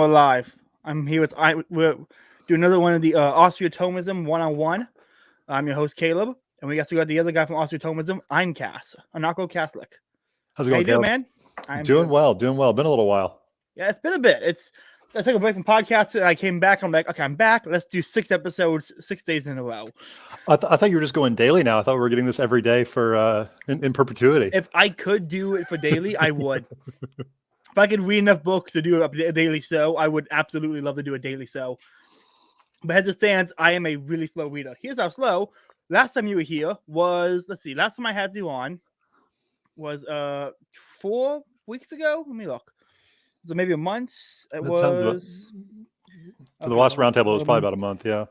we're live. I'm here with we're doing another one of the Austro-Thomism one-on-one. I'm your host Caleb, and we got the other guy from Austro-Thomism. I'm Cass, a narco Catholic. How's it going, Caleb? man? I'm doing good. well. Been a little while. Yeah, it's been a bit. I took a break from podcasting, and I came back. I'm like, okay, I'm back. Let's do 6 episodes, 6 days in a row. I thought you were just going daily now. I thought we were getting this every day for in perpetuity. If I could do it for daily, I would. If I could read enough books to do a daily show, I would absolutely love to do a daily show. But as it stands, I am a really slow reader. Here's how slow. Last time you were here was, last time I had you on was 4 weeks ago. Let me look. So maybe a month. For the last roundtable, it was probably about a month, yeah.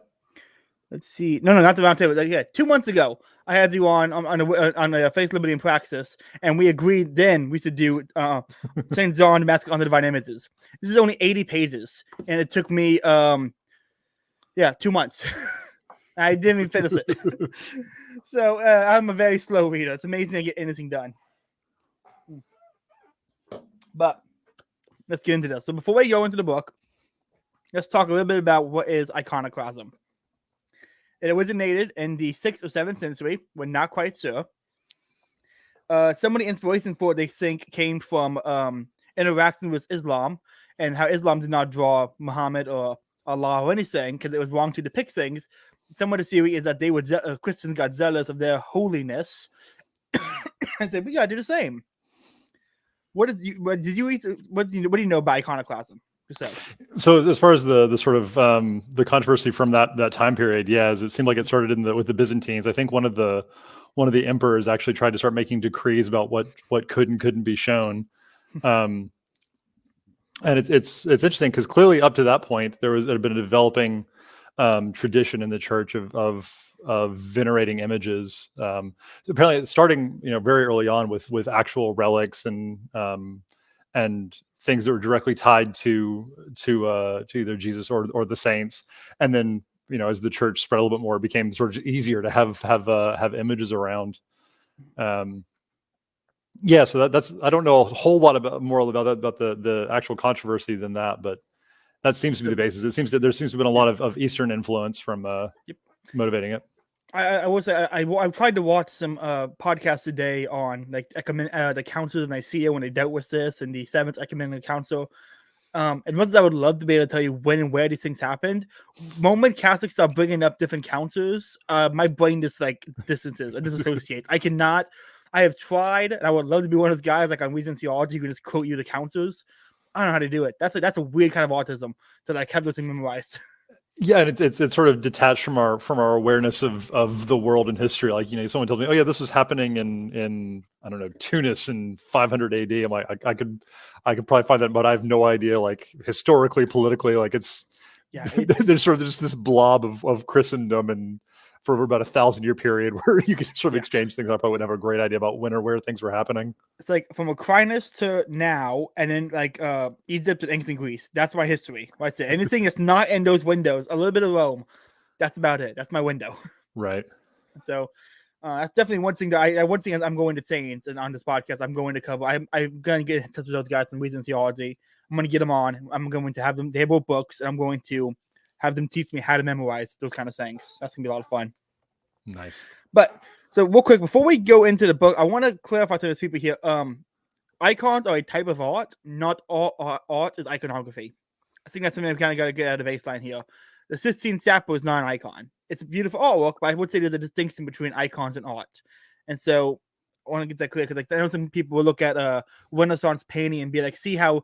Let's see. No, not the roundtable. Yeah, 2 months ago, I had you on a Faith, Liberty, and Praxis, and we agreed then we should do St. John, Damasucs on the Divine Images. This is only 80 pages, and it took me 2 months. I didn't even finish it. So I'm a very slow reader. It's amazing to get anything done. But let's get into this. So before we go into the book, let's talk a little bit about what is iconoclasm. It originated in the 6th or 7th century. We're not quite sure. Some of the inspiration for it, they think, came from interaction with Islam and how Islam did not draw Muhammad or Allah or anything because it was wrong to depict things. Some of the theory is that they were Christians got zealous of their holiness and said, we got to do the same. What do you know about iconoclasm? So as far as the sort of the controversy from that time period, it seemed like it started with the Byzantines. I think one of the emperors actually tried to start making decrees about what could and couldn't be shown. And it's interesting because clearly up to that point there had been a developing tradition in the church of venerating images. Apparently, starting very early on with actual relics and things that were directly tied to either Jesus or the saints, and then as the church spread a little bit more, it became sort of easier to have images around. So that's I don't know a whole lot about the actual controversy than that, but that seems to be the basis. It seems that there seems to have been a lot of Eastern influence from motivating it. I will say I tried to watch some podcasts today on the Council of Nicaea when they dealt with this and the 7th Ecumenical Council. And once I would love to be able to tell you when and where these things happened. Moment Catholics start bringing up different councils, my brain just distances and disassociates. I cannot. I have tried, and I would love to be one of those guys on Reason Theology who can just quote you the councils. I don't know how to do it. That's a weird kind of autism to have this thing memorized. Yeah, and it's sort of detached from our awareness of the world and history. Someone told me, "Oh yeah, this was happening in I don't know, Tunis in 500 AD." I'm like, I could probably find that, but I have no idea. Historically, politically, there's sort of just this blob of Christendom and for over about 1,000-year period where you can sort of exchange things. I probably wouldn't have a great idea about when or where things were happening. It's from Aquinas to now, and then Egypt and ancient Greece. That's my history. That's it. Anything that's not in those windows, a little bit of Rome. That's about it. That's my window. Right. So that's definitely one thing that I'm going to change, and on this podcast I'm going to cover. I'm going to get in touch with those guys in Reason Theology. I'm going to get them on. I'm going to have them. They wrote books, and I'm going to have them teach me how to memorize those kind of things. That's gonna be a lot of fun. Nice. But so real quick, before we go into the book, I want to clarify to those people here. Icons are a type of art. Not all art is iconography. I think that's something we kind of got to get out of the baseline here. The Sistine Chapel is not an icon. It's a beautiful artwork, but I would say there's a distinction between icons and art. And so I want to get that clear because I know some people will look at Renaissance painting and be like, see how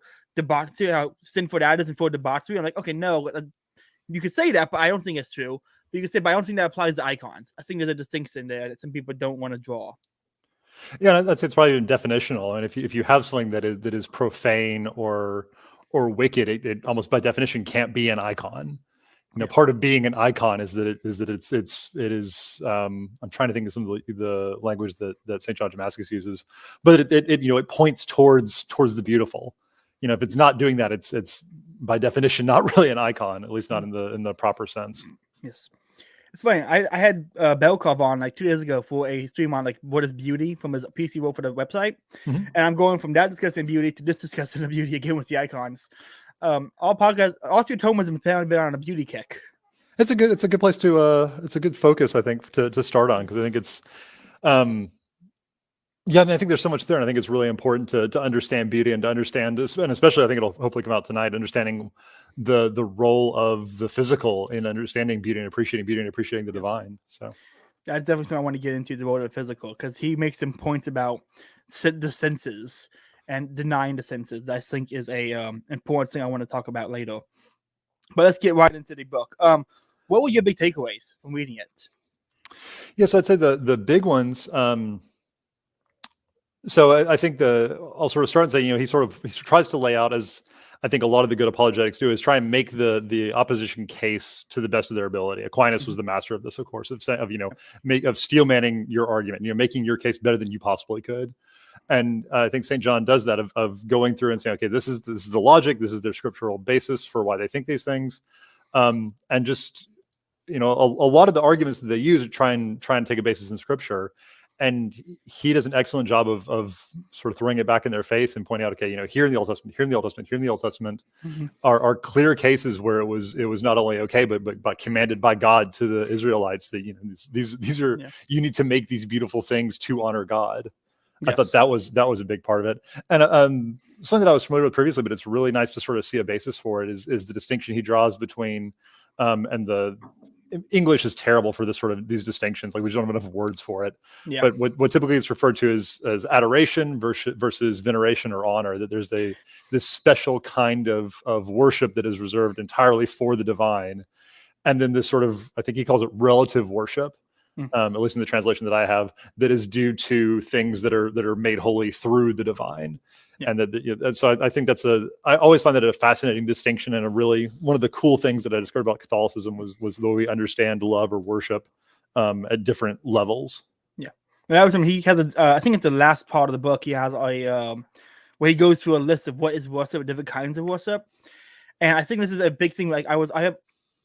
sinful that is and for debauchery. I'm like, okay, no. You could say that, but I don't think it's true. But you could say, but I don't think that applies to icons. I think there's a distinction there that some people don't want to draw. Yeah, it's probably even definitional. And if you have something that is profane or wicked, it almost by definition can't be an icon. Part of being an icon is that it is. I'm trying to think of some of the language that St. John Damascus uses, but it points towards the beautiful. If it's not doing that, it's by definition not really an icon, at least not in the proper sense. Yes, it's funny. I had Belkov on 2 days ago for a stream on what is beauty from his piece he wrote for the website, and I'm going from that discussing beauty to this discussing the beauty again with the icons. All podcasts, Austro-Thomism has apparently been on a beauty kick. It's a good place to it's a good focus, I think, to start on, because I think it's yeah, I mean, I think there's so much there, and I think it's really important to understand beauty and to understand this, and especially I think it'll hopefully come out tonight, understanding the role of the physical in understanding beauty and appreciating the divine. So That's definitely something I want to get into, the role of the physical, because he makes some points about the senses and denying the senses. I think is a important thing I want to talk about later. But let's get right into the book. What were your big takeaways from reading it? Yes, I'd say the big ones. So I think I'll sort of start and say, he tries to lay out, as I think a lot of the good apologetics do, is try and make the opposition case to the best of their ability. Aquinas was the master of this, of course, of steel manning your argument, making your case better than you possibly could. And I think St. John does that of going through and saying, okay, this is the logic, this is their scriptural basis for why they think these things, and just a lot of the arguments that they use are try and take a basis in scripture. And he does an excellent job of sort of throwing it back in their face and pointing out, okay, here in the Old Testament, here in the Old Testament, here in the Old Testament are clear cases where it was not only okay, but commanded by God to the Israelites that these are you need to make these beautiful things to honor God. Yes. I thought that was a big part of it, and something that I was familiar with previously, but it's really nice to sort of see a basis for it is the distinction he draws between and the English is terrible for this sort of these distinctions. Like, we don't have enough words for it. Yeah. But what typically is referred to as adoration versus veneration or honor, that there's this special kind of worship that is reserved entirely for the divine. And then this sort of, I think he calls it relative worship, at least in the translation that I have, that is due to things that are made holy through the divine. Yeah. And so I think I always find that a fascinating distinction, and a really one of the cool things that I discovered about Catholicism was the way we understand love or worship at different levels. Yeah. And that was he has I think it's the last part of the book. He has where he goes through a list of what is worship, different kinds of worship. And I think this is a big thing. Like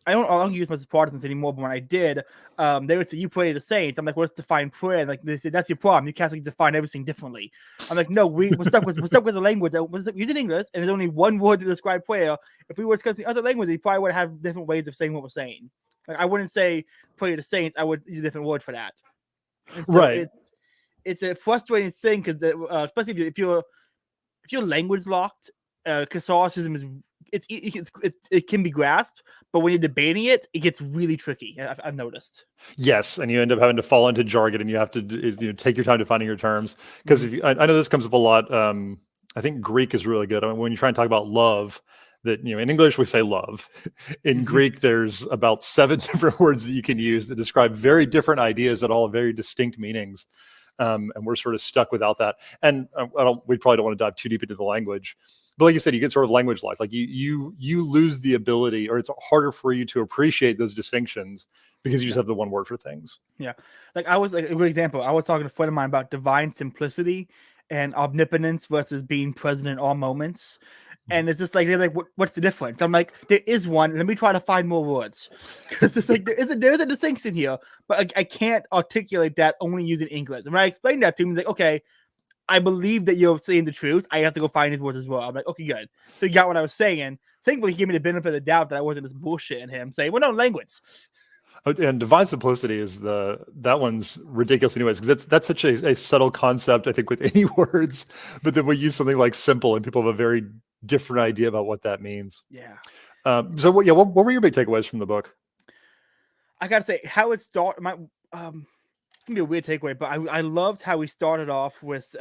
I don't use much as Protestants anymore, but when I did, they would say, you pray to the saints. I'm like, what's defined prayer? And like, they said, that's your problem. You Catholics define everything differently. I'm like, no, we're stuck with the language that was using English, and there's only one word to describe prayer. If we were discussing other languages, we probably would have different ways of saying what we're saying. Like, I wouldn't say pray to the saints. I would use a different word for that. So right. It's a frustrating thing, because especially if you're language locked, Catholicism is. It can be grasped, but when you're debating it, it gets really tricky. I've noticed. Yes, and you end up having to fall into jargon, and you have to take your time defining your terms. Because I know this comes up a lot. I think Greek is really good. I mean, when you try and talk about love, that in English we say love. In Greek, there's about 7 different words that you can use that describe very different ideas that all have very distinct meanings. And we're sort of stuck without that. And we probably don't want to dive too deep into the language. But like you said, you get sort of language life. Like you lose the ability, or it's harder for you to appreciate those distinctions because you just have the one word for things. Yeah. Like a good example. I was talking to a friend of mine about divine simplicity and omnipotence versus being present in all moments. And it's just like, they're like, what's the difference? I'm like, there is one. Let me try to find more words. Because it's like, there is a distinction here, but I can't articulate that only using English. And when I explained that to him, he's like, okay, I believe that you're saying the truth. I have to go find his words as well. I'm like, okay, good. So you got what I was saying. Thankfully, he gave me the benefit of the doubt that I wasn't just bullshitting him, saying, well, no, language. And divine simplicity is that one's ridiculous anyways, because that's such a subtle concept, I think, with any words. But then we use something like simple, and people have a very different idea about what that means. Yeah. So what were your big takeaways from the book? I gotta say, how it started. It's gonna be a weird takeaway, but I loved how he started off with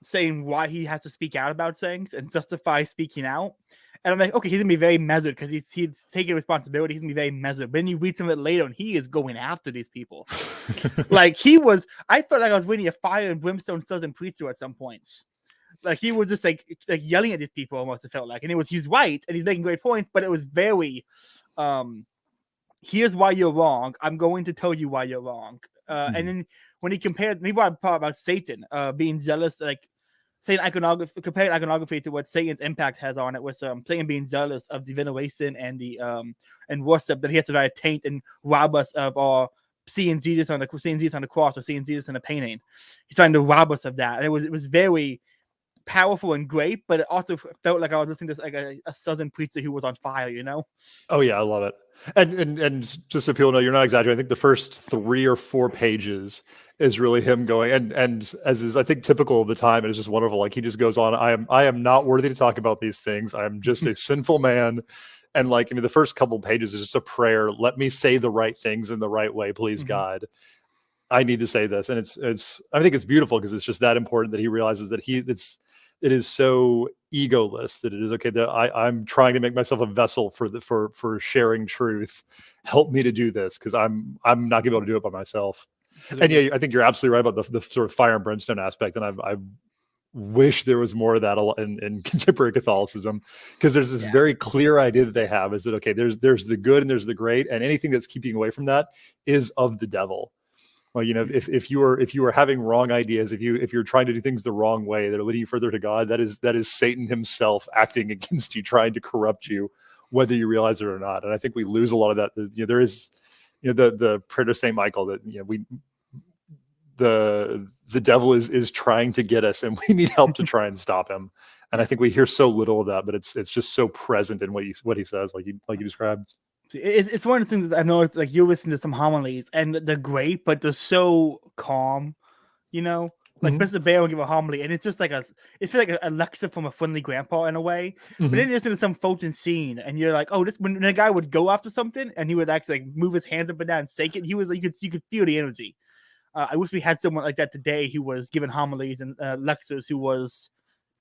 saying why he has to speak out about things and justify speaking out. And I'm like, okay, he's gonna be very measured because he's taking responsibility. He's gonna be very measured. But then you read some of it later, and he is going after these people. Like I felt like I was reading a fire and brimstone Southern preacher at some points. Like, he was just like yelling at these people almost, it felt like. And he's right, and he's making great points, but it was very here's why you're wrong. I'm going to tell you why you're wrong. And then when he compared, maybe I thought about Satan being jealous, like saying iconography, comparing iconography to what Satan's impact has on it, with Satan being jealous of the veneration and the and worship that he has to try to taint and rob us of our seeing Jesus on the cross, or seeing Jesus in a painting. He's trying to rob us of that, and it was very powerful and great, but it also felt like I was listening to like a southern preacher who was on fire, you know? Oh yeah, I love it. And just so people know, you're not exaggerating. I think the first 3 or 4 pages is really him going, and as is I think typical of the time, it is just wonderful. Like he just goes on, I am not worthy to talk about these things. I am just a sinful man. And like, I mean, the first couple pages is just a prayer. Let me say the right things in the right way, please, God. I need to say this. And I think it's beautiful because it's just that important that he realizes that it is so egoless that it is okay that I'm trying to make myself a vessel for sharing truth. Help me to do this because I'm not gonna be able to do it by myself. And yeah, I think you're absolutely right about the sort of fire and brimstone aspect. And I wish there was more of that in contemporary Catholicism, because there's this very clear idea that they have is that, okay, there's the good and there's the great, and anything that's keeping away from that is of the devil. Well, you know, if you are having wrong ideas, if you're trying to do things the wrong way that are leading you further to God, that is Satan himself acting against you, trying to corrupt you, whether you realize it or not. And I think we lose a lot of that. You know, there is, you know, the prayer to Saint Michael that, you know, the devil is trying to get us, and we need help to try and stop him. And I think we hear so little of that, but it's just so present in what he says, like you described. It's one of the things that I've noticed. Like you listen to some homilies, and they're great, but they're so calm, you know. Like Mr. Bear will give a homily, and it's just like it feels like a lecture from a friendly grandpa in a way. But then you listen to some Fulton scene, and you're like, oh, this when a guy would go after something, and he would actually like move his hands up and down and shake it. He was like, you could feel the energy. I wish we had someone like that today who was giving homilies and lectures who was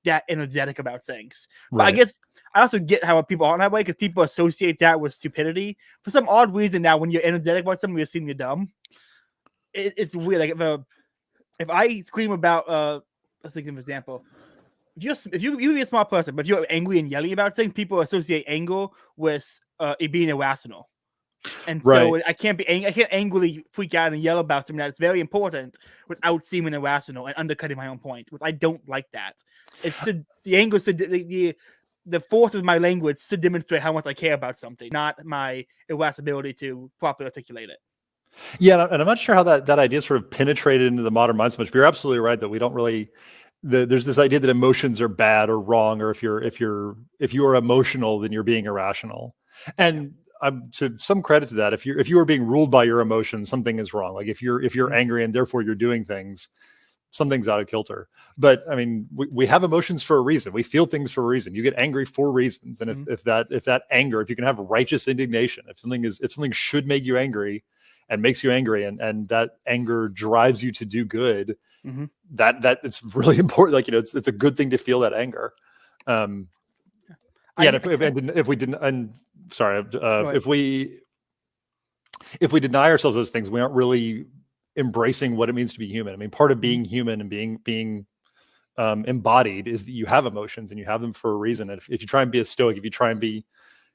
that energetic about things. But I guess I also get how people aren't that way, because people associate that with stupidity for some odd reason. Now, when you're energetic about something, you're seeing you're dumb. It's weird. Like if I scream about let's think of an example. If you be a smart person, but if you're angry and yelling about things, people associate anger with it being irrational. And so I can't angrily freak out and yell about something that's very important without seeming irrational and undercutting my own point. Because I don't like that. It's the anger, the force of my language to demonstrate how much I care about something, not my irascibility to properly articulate it. Yeah, and I'm not sure how that idea sort of penetrated into the modern mind so much. But you're absolutely right that we don't really. There's this idea that emotions are bad or wrong, or if you are emotional, then you're being irrational. And to some credit to that, if you are being ruled by your emotions, something is wrong. Like if you're angry and therefore you're doing things, something's out of kilter. But I mean, we have emotions for a reason. We feel things for a reason. You get angry for reasons. And if that anger, if you can have righteous indignation, if something should make you angry and makes you angry, and that anger drives you to do good, that it's really important. Like, you know, it's a good thing to feel that anger. If we didn't, and sorry, if we deny ourselves those things, we aren't really embracing what it means to be human. I mean, part of being human and being embodied is that you have emotions, and you have them for a reason. And if you try and be a stoic, if you try and be,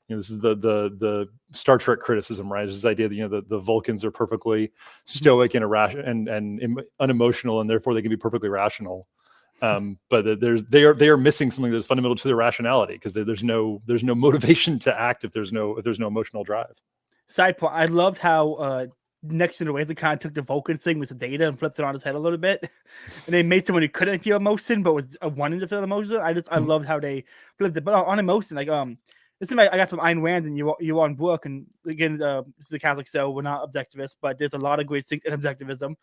you know, this is the Star Trek criticism, right? It's this idea that, you know, the Vulcans are perfectly stoic and irrational and unemotional, and therefore they can be perfectly rational. But they are missing something that's fundamental to their rationality, because there's no motivation to act if there's no emotional drive. Side point: I loved how Next Generation kind of took the Vulcan thing with the data and flipped it on his head a little bit, and they made someone who couldn't feel emotion but was wanting to feel emotion. I loved how they flipped it. But on emotion, like this is I got from Ayn Rand and Yuan book, and again, this is a Catholic, so we're not objectivists, but there's a lot of great things in objectivism.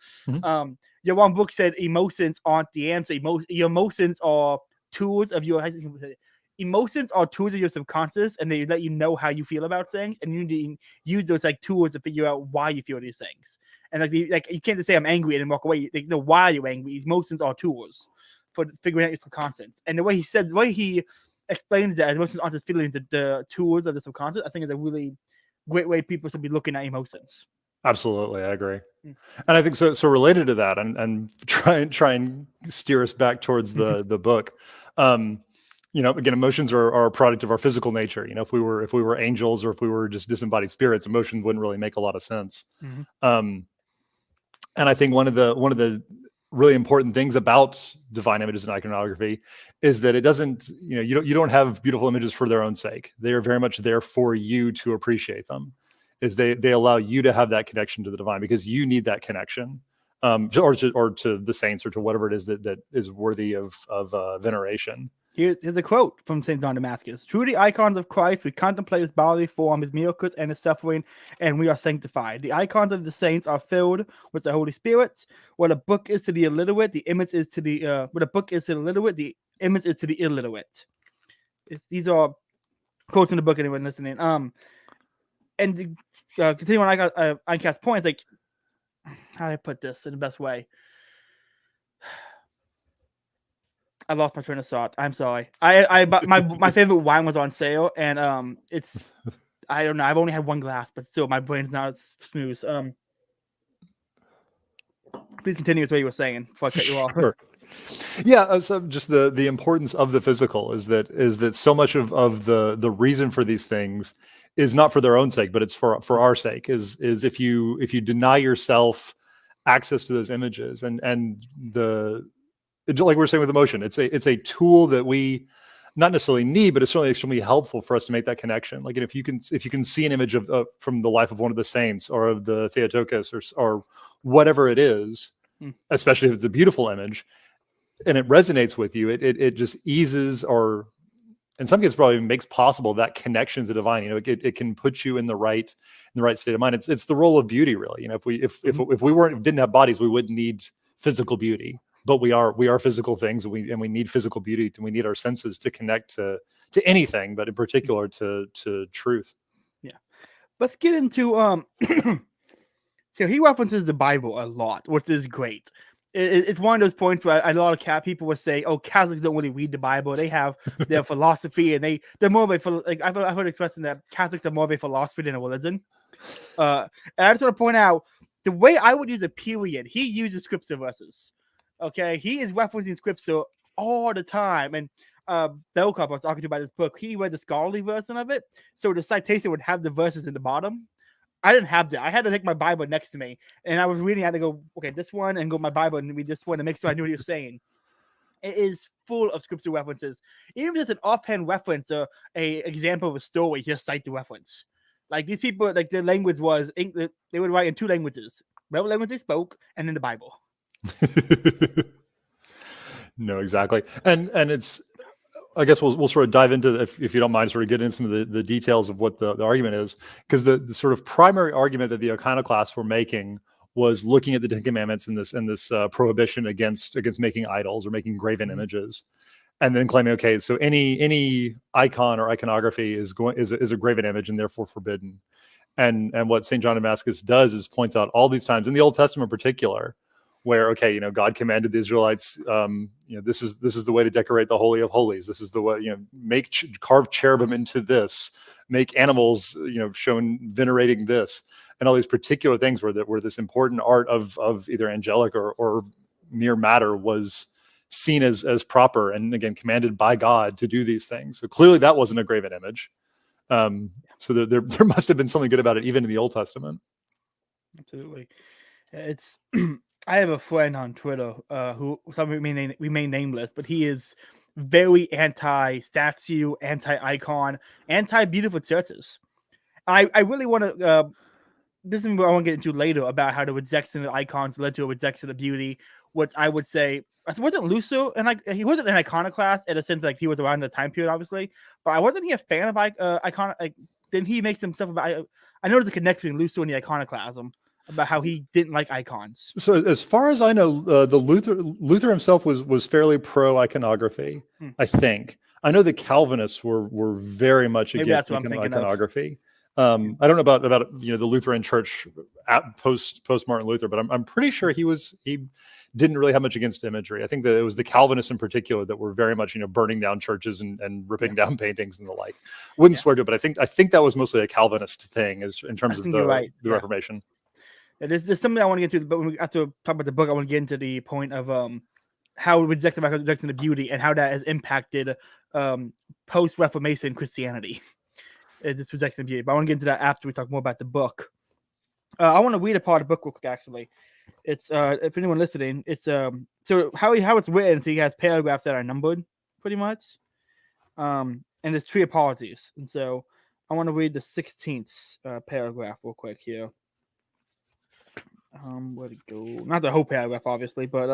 Yuan book said emotions aren't the answer. Your emotions are tools of your emotions are tools of your subconscious, and they let you know how you feel about things, and you need to use those like tools to figure out why you feel these things. And like you can't just say I'm angry and then walk away. Like, no, why are you angry? Emotions are tools for figuring out your subconscious. And the way he explains that emotions aren't just feelings, the tools of the subconscious, I think is a really great way people should be looking at emotions. Absolutely, I agree. And I think so related to that, and try and steer us back towards the book. You know, again, emotions are a product of our physical nature. You know, if we were angels, or if we were just disembodied spirits, emotions wouldn't really make a lot of sense. And I think one of the really important things about divine images and iconography is that it doesn't, you know, you don't have beautiful images for their own sake. They are very much there for you to appreciate them. Is they allow you to have that connection to the divine, because you need that connection. or to the saints or to whatever it is that is worthy of veneration. Here's a quote from St. John Damascus. Through the icons of Christ, we contemplate his bodily form, his miracles, and his suffering, and we are sanctified. The icons of the saints are filled with the Holy Spirit. What a book is to the illiterate, the image is to the what a book is to the literate, the image is to the illiterate. These are quotes in the book, anyone listening. And continuing on Icast's points, like, how do I put this in the best way? I lost my train of thought. I'm sorry. My favorite wine was on sale, and it's I don't know. I've only had one glass, but still, my brain's not as smooth. Please continue with what you were saying before I cut you off. Sure. Yeah, so just the importance of the physical is that so much of the reason for these things is not for their own sake, but it's for our sake. Is if you deny yourself access to those images and like we were saying with emotion, it's a tool that we not necessarily need, but it's certainly extremely helpful for us to make that connection. Like if you can see an image of from the life of one of the saints or of the Theotokos or whatever it is, especially if it's a beautiful image, and it resonates with you, it just eases, or in some cases probably makes possible that connection to the divine. You know, it can put you in the right state of mind. It's the role of beauty, really. You know, if we didn't have bodies, we wouldn't need physical beauty. But we are physical things, and we need physical beauty, and we need our senses to connect to anything, but in particular to truth. Yeah, let's get into so he references the Bible a lot, which is great. It's one of those points where a lot of people would say, "Oh, Catholics don't really read the Bible; they have their philosophy, and they're more of a like I've heard expressing that Catholics are more of a philosophy than a religion." And I just want to point out the way I would use a period. He uses scripture verses. Okay, he is referencing scripture all the time, and Belkov was talking about this book. He read the scholarly version of it, so the citation would have the verses in the bottom. I didn't have that. I had to take my Bible next to me, and I was reading. I had to go, okay, this one, and go my Bible and read this one to make sure I knew what he was saying. It is full of scripture references. Even if it's an offhand reference or a example of a story, just cite the reference. Like these people, like their language was, they would write in two languages: whatever language they spoke, and in the Bible. No, exactly. And it's, I guess we'll sort of dive into, if you don't mind, sort of get into some of the details of what the argument is, because the sort of primary argument that the iconoclasts were making was looking at the Ten Commandments and this prohibition against making idols or making graven images, and then claiming, okay, so any icon or iconography is a graven image and therefore forbidden. And what St. John Damascus does is points out all these times in the Old Testament in particular, where, okay, you know, God commanded the Israelites, this is the way to decorate the Holy of Holies. This is the way, you know, carve cherubim into this, make animals, you know, shown venerating this, and all these particular things where this important art of either angelic or mere matter was seen as proper, and again commanded by God to do these things. So clearly that wasn't a graven image. So there must have been something good about it even in the Old Testament. Absolutely, it's. I have a friend on Twitter who some remain nameless, but he is very anti-statue, anti-icon, anti-beautiful churches. I really want to. This is what I want to get into later about how the rejection of icons led to a rejection of beauty. Which I would say wasn't Luther, and he wasn't an iconoclast in a sense, like he was around the time period, obviously. But wasn't he a fan of icon? Like, didn't he make some stuff about? I noticed a connection between Luther and the iconoclasm, about how he didn't like icons. So as far as I know, the Luther himself was fairly pro iconography. I think. I know the Calvinists were very much against iconography. I don't know about the Lutheran Church post Martin Luther, but I'm pretty sure he didn't really have much against imagery. I think that it was the Calvinists in particular that were very much burning down churches and ripping down paintings and the like. Wouldn't swear to it, but I think that was mostly a Calvinist thing in terms of the Reformation. There's something I want to get to, but when we have to talk about the book, I want to get into the point of how rejection of beauty and how that has impacted post-Reformation Christianity. This rejection of beauty. But I want to get into that after we talk more about the book. I want to read a part of the book real quick, actually. It's if anyone listening, it's so how it's written. So he has paragraphs that are numbered, pretty much, and there's 3 apologies. And so I want to read the 16th paragraph real quick here. Where'd it go? Not the whole paragraph, obviously, but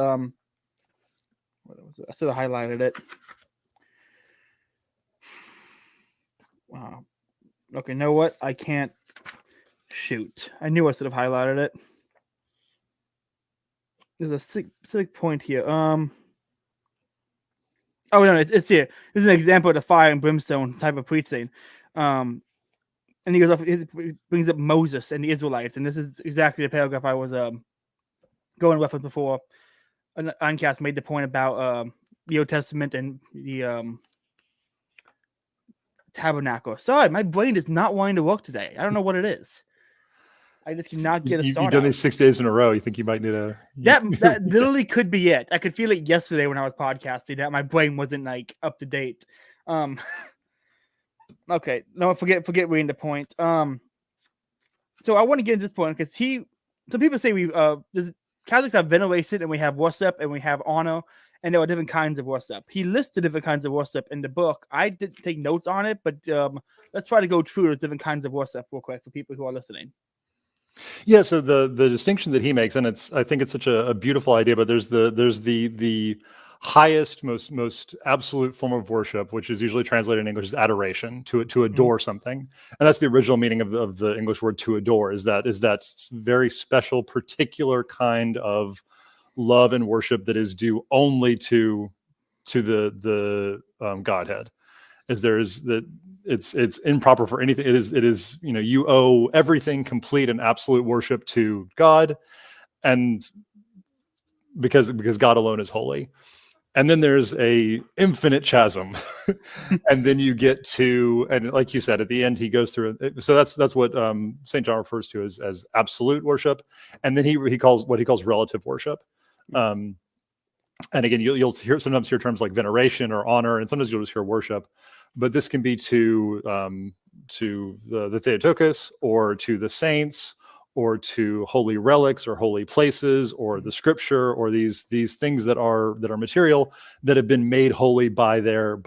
what was it? I should have highlighted it. Wow. Okay, you know what? I can't. Shoot, I knew I should have highlighted it. There's a specific point here. Oh no, it's here. This is an example of the fire and brimstone type of preaching. And he goes off. He brings up Moses and the Israelites, and this is exactly the paragraph I was going reference before. Uncast made the point about the Old Testament and the tabernacle. Sorry, my brain is not wanting to work today. I don't know what it is. I just cannot get a start. You've done these 6 days in a row. You think you might need a... That literally could be it. I could feel it yesterday when I was podcasting that my brain wasn't like up to date. Okay, no, forget reading the point. So I want to get into this point because some people say Catholics have veneration and we have worship and we have honor, and there are different kinds of worship. He lists the different kinds of worship in the book. I didn't take notes on it, but let's try to go through those different kinds of worship real quick for people who are listening. Yeah, so the distinction that he makes, and I think it's such a beautiful idea, but there's the highest, most absolute form of worship, which is usually translated in English as adoration, to adore something, and that's the original meaning of the English word to adore. Is that very special, particular kind of love and worship that is due only to the Godhead. It's improper for anything. It is you owe everything complete and absolute worship to God, and because God alone is holy. And then there's a infinite chasm, and then you get to, and like you said, at the end he goes through. So that's what St. John refers to as absolute worship, and then he calls what he calls relative worship. And again, you'll sometimes hear terms like veneration or honor, and sometimes you'll just hear worship. But this can be to the Theotokos, or to the saints, or to holy relics or holy places, or the scripture, or these things that are material, that have been made holy by their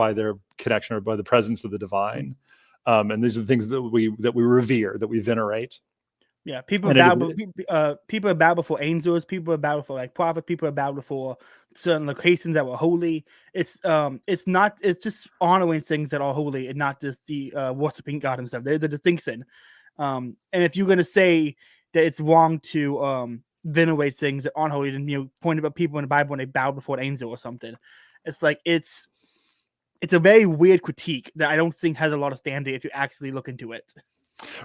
connection or by the presence of the divine. And these are the things that we revere, that we venerate. Yeah, people are bow before angels. People are bow before like prophets. People are bow before certain locations that were holy. It's just honoring things that are holy, and not just the worshiping God Himself. There's a distinction. And if you're gonna say that it's wrong to venerate things that aren't holy, then point about people in the Bible when they bow before an angel or something. It's like it's a very weird critique that I don't think has a lot of standing if you actually look into it.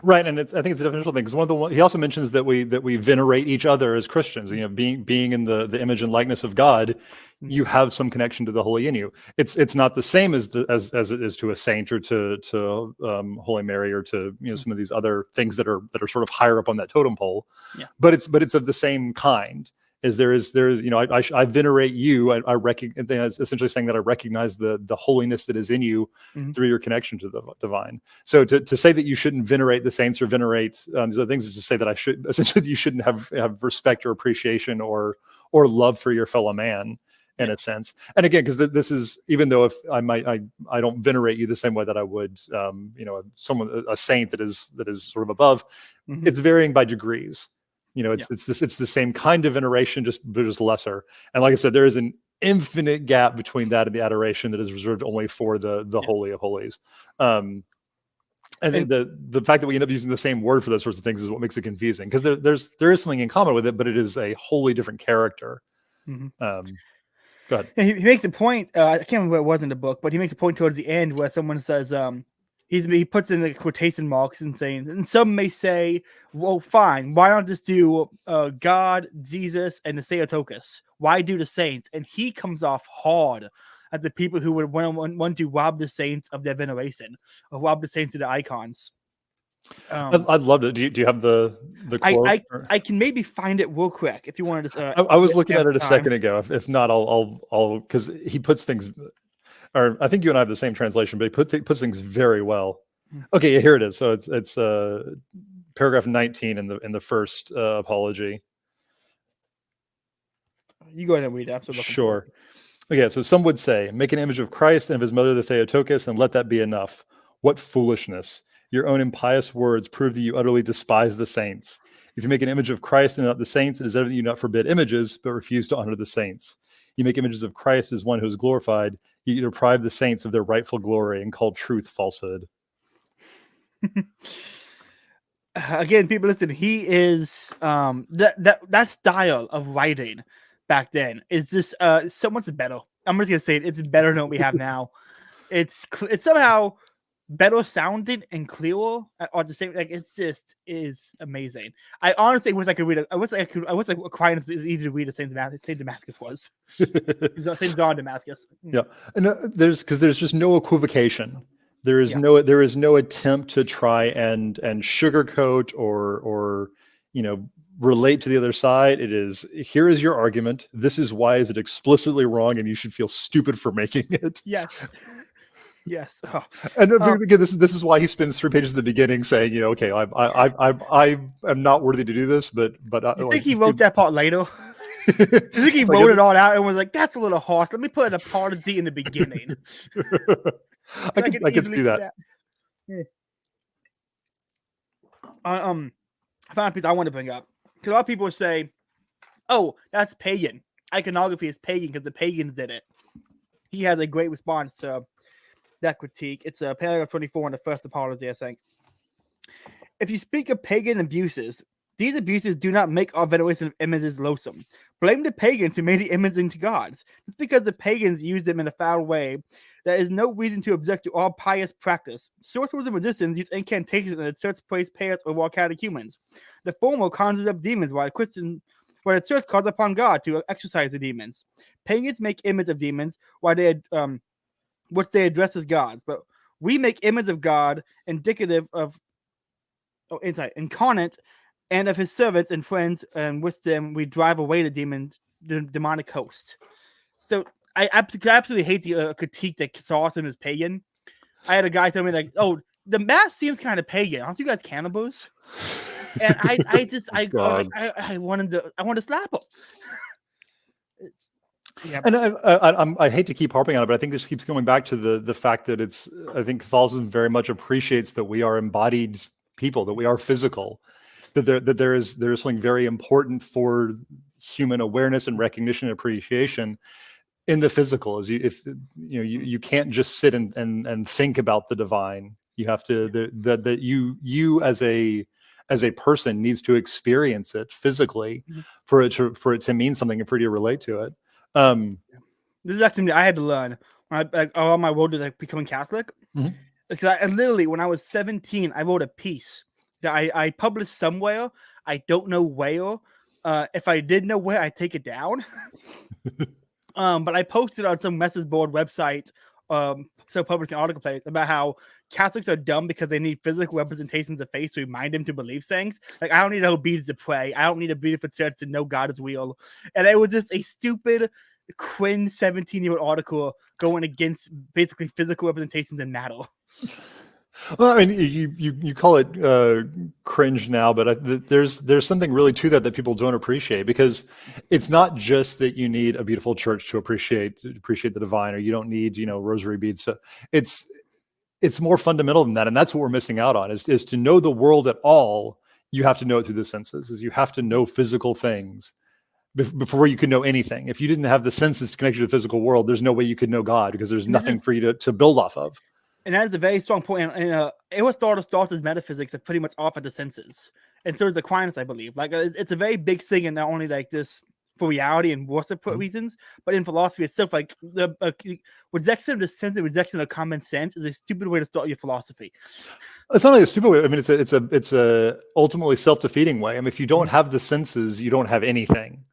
Right, and I think it's a definitional thing, because he also mentions that we venerate each other as Christians. Being in the image and likeness of God, you have some connection to the holy in you. It's not the same as it is to a saint, or to Holy Mary, or to some of these other things that are sort of higher up on that totem pole. Yeah. But it's of the same kind. I venerate you. I recognize, essentially saying that I recognize the holiness that is in you through your connection to the divine. So to say that you shouldn't venerate the saints or venerate these other things is to say that you shouldn't have respect or appreciation or love for your fellow man, in a sense. And again, because this is, even though if I don't venerate you the same way that I would a saint that is sort of above, it's varying by degrees. It's the same kind of veneration, just lesser. And like I said, there is an infinite gap between that and the adoration that is reserved only for the Holy of Holies. And the fact that we end up using the same word for those sorts of things is what makes it confusing, because there is something in common with it, but it is a wholly different character. Go ahead. He makes a point. I can't remember what it was in the book, but he makes a point towards the end where someone says, he puts in the quotation marks and saying, and some may say, well, fine, why not just do God, Jesus, and the Theotokos? Why do the saints? And he comes off hard at the people who would want to rob the saints of their veneration, or rob the saints of the icons. I'd love to. Do you have the quote? I can maybe find it real quick if you want to. I was looking at it a second ago. If not, I'll because he puts things. Or I think you and I have the same translation, but he puts things very well. Okay, here it is. So it's paragraph 19 in the first apology. You go ahead and read it. Sure. Okay, so some would say, make an image of Christ and of his mother, the Theotokos, and let that be enough. What foolishness! Your own impious words prove that you utterly despise the saints. If you make an image of Christ and not the saints, it is evident you not forbid images, but refuse to honor the saints. You make images of Christ as one who is glorified. You deprive the saints of their rightful glory and call truth falsehood. Again, people listen, he is that style of writing back then is just so much better. I'm just gonna say it's better than what we have now. It's somehow better sounding and clearer at the same. Like it's just is amazing. I honestly wish I could read it. I wish Aquinas is easy to read as Saint Damascus was. Saint John Damascus. Yeah, and there's just no equivocation. There is no attempt to try and sugarcoat or relate to the other side. It is, here is your argument. This is why is it explicitly wrong, and you should feel stupid for making it. Yes. Yes. Oh. And again, this is why he spends 3 pages at the beginning saying, okay, I am not worthy to do this, but you think he wrote that part later? You think he wrote it all out and was like, that's a little harsh. Let me put an apology in the beginning. I can see that. Yeah. I found a piece I want to bring up because a lot of people say, "Oh, that's pagan. Iconography is pagan because the pagans did it." He has a great response to that critique. It's paragraph 24 in the first apology, I think. If you speak of pagan abuses, these abuses do not make our veneration of images loathsome. Blame the pagans who made the images into gods. Just because the pagans used them in a foul way, there is no reason to object to all pious practice. Sorcerers and magicians use incantations and church praise prayers over all catechumens. The former conjures up demons, while the church calls upon God to exorcise the demons. Pagans make images of demons, which they address as gods. But we make image of God indicative of incarnate, and of his servants and friends, and with them we drive away the demonic host. So I absolutely hate the critique that Chrysostom is pagan. I had a guy tell me like, "Oh, the mass seems kind of pagan. Aren't you guys cannibals?" And I wanted to slap him. And I hate to keep harping on it, but I think this keeps going back to the fact that I think Catholicism very much appreciates that we are embodied people, that we are physical, that there is something very important for human awareness and recognition and appreciation in the physical. You can't just sit and think about the divine. You have to that you as a person needs to experience it physically for it to mean something and for you to relate to it. This is actually I had to learn when I on my road to like becoming Catholic. Mm-hmm. Because I literally, when I was 17, I wrote a piece that I published somewhere. I don't know where. If I did know where, I'd take it down. But I posted on some message board website, so publishing article place about how Catholics are dumb because they need physical representations of faith to remind them to believe things. Like, I don't need to hold beads to pray. I don't need a beautiful church to know God is real. And it was just a stupid, cringe 17-year-old article going against basically physical representations in matter. Well, I mean, you call it cringe now, but there's something really to that people don't appreciate, because it's not just that you need a beautiful church to appreciate the divine, or you don't need rosary beads. So it's more fundamental than that, and that's what we're missing out on. Is to know the world at all, you have to know it through the senses. Is you have to know physical things before you can know anything. If you didn't have the senses connected to the physical world, there's no way you could know God, because there's nothing for you to build off of. And that is a very strong point. And Aristotle starts his metaphysics pretty much off at the senses, and so does Aquinas, I believe. Like, it's a very big thing, and not only like this for reality and worship reasons, but in philosophy itself. Like, the rejection of the sense and rejection of common sense is a stupid way to start your philosophy. It's not like a stupid way. I mean, it's a ultimately self-defeating way. I mean, if you don't have the senses, you don't have anything.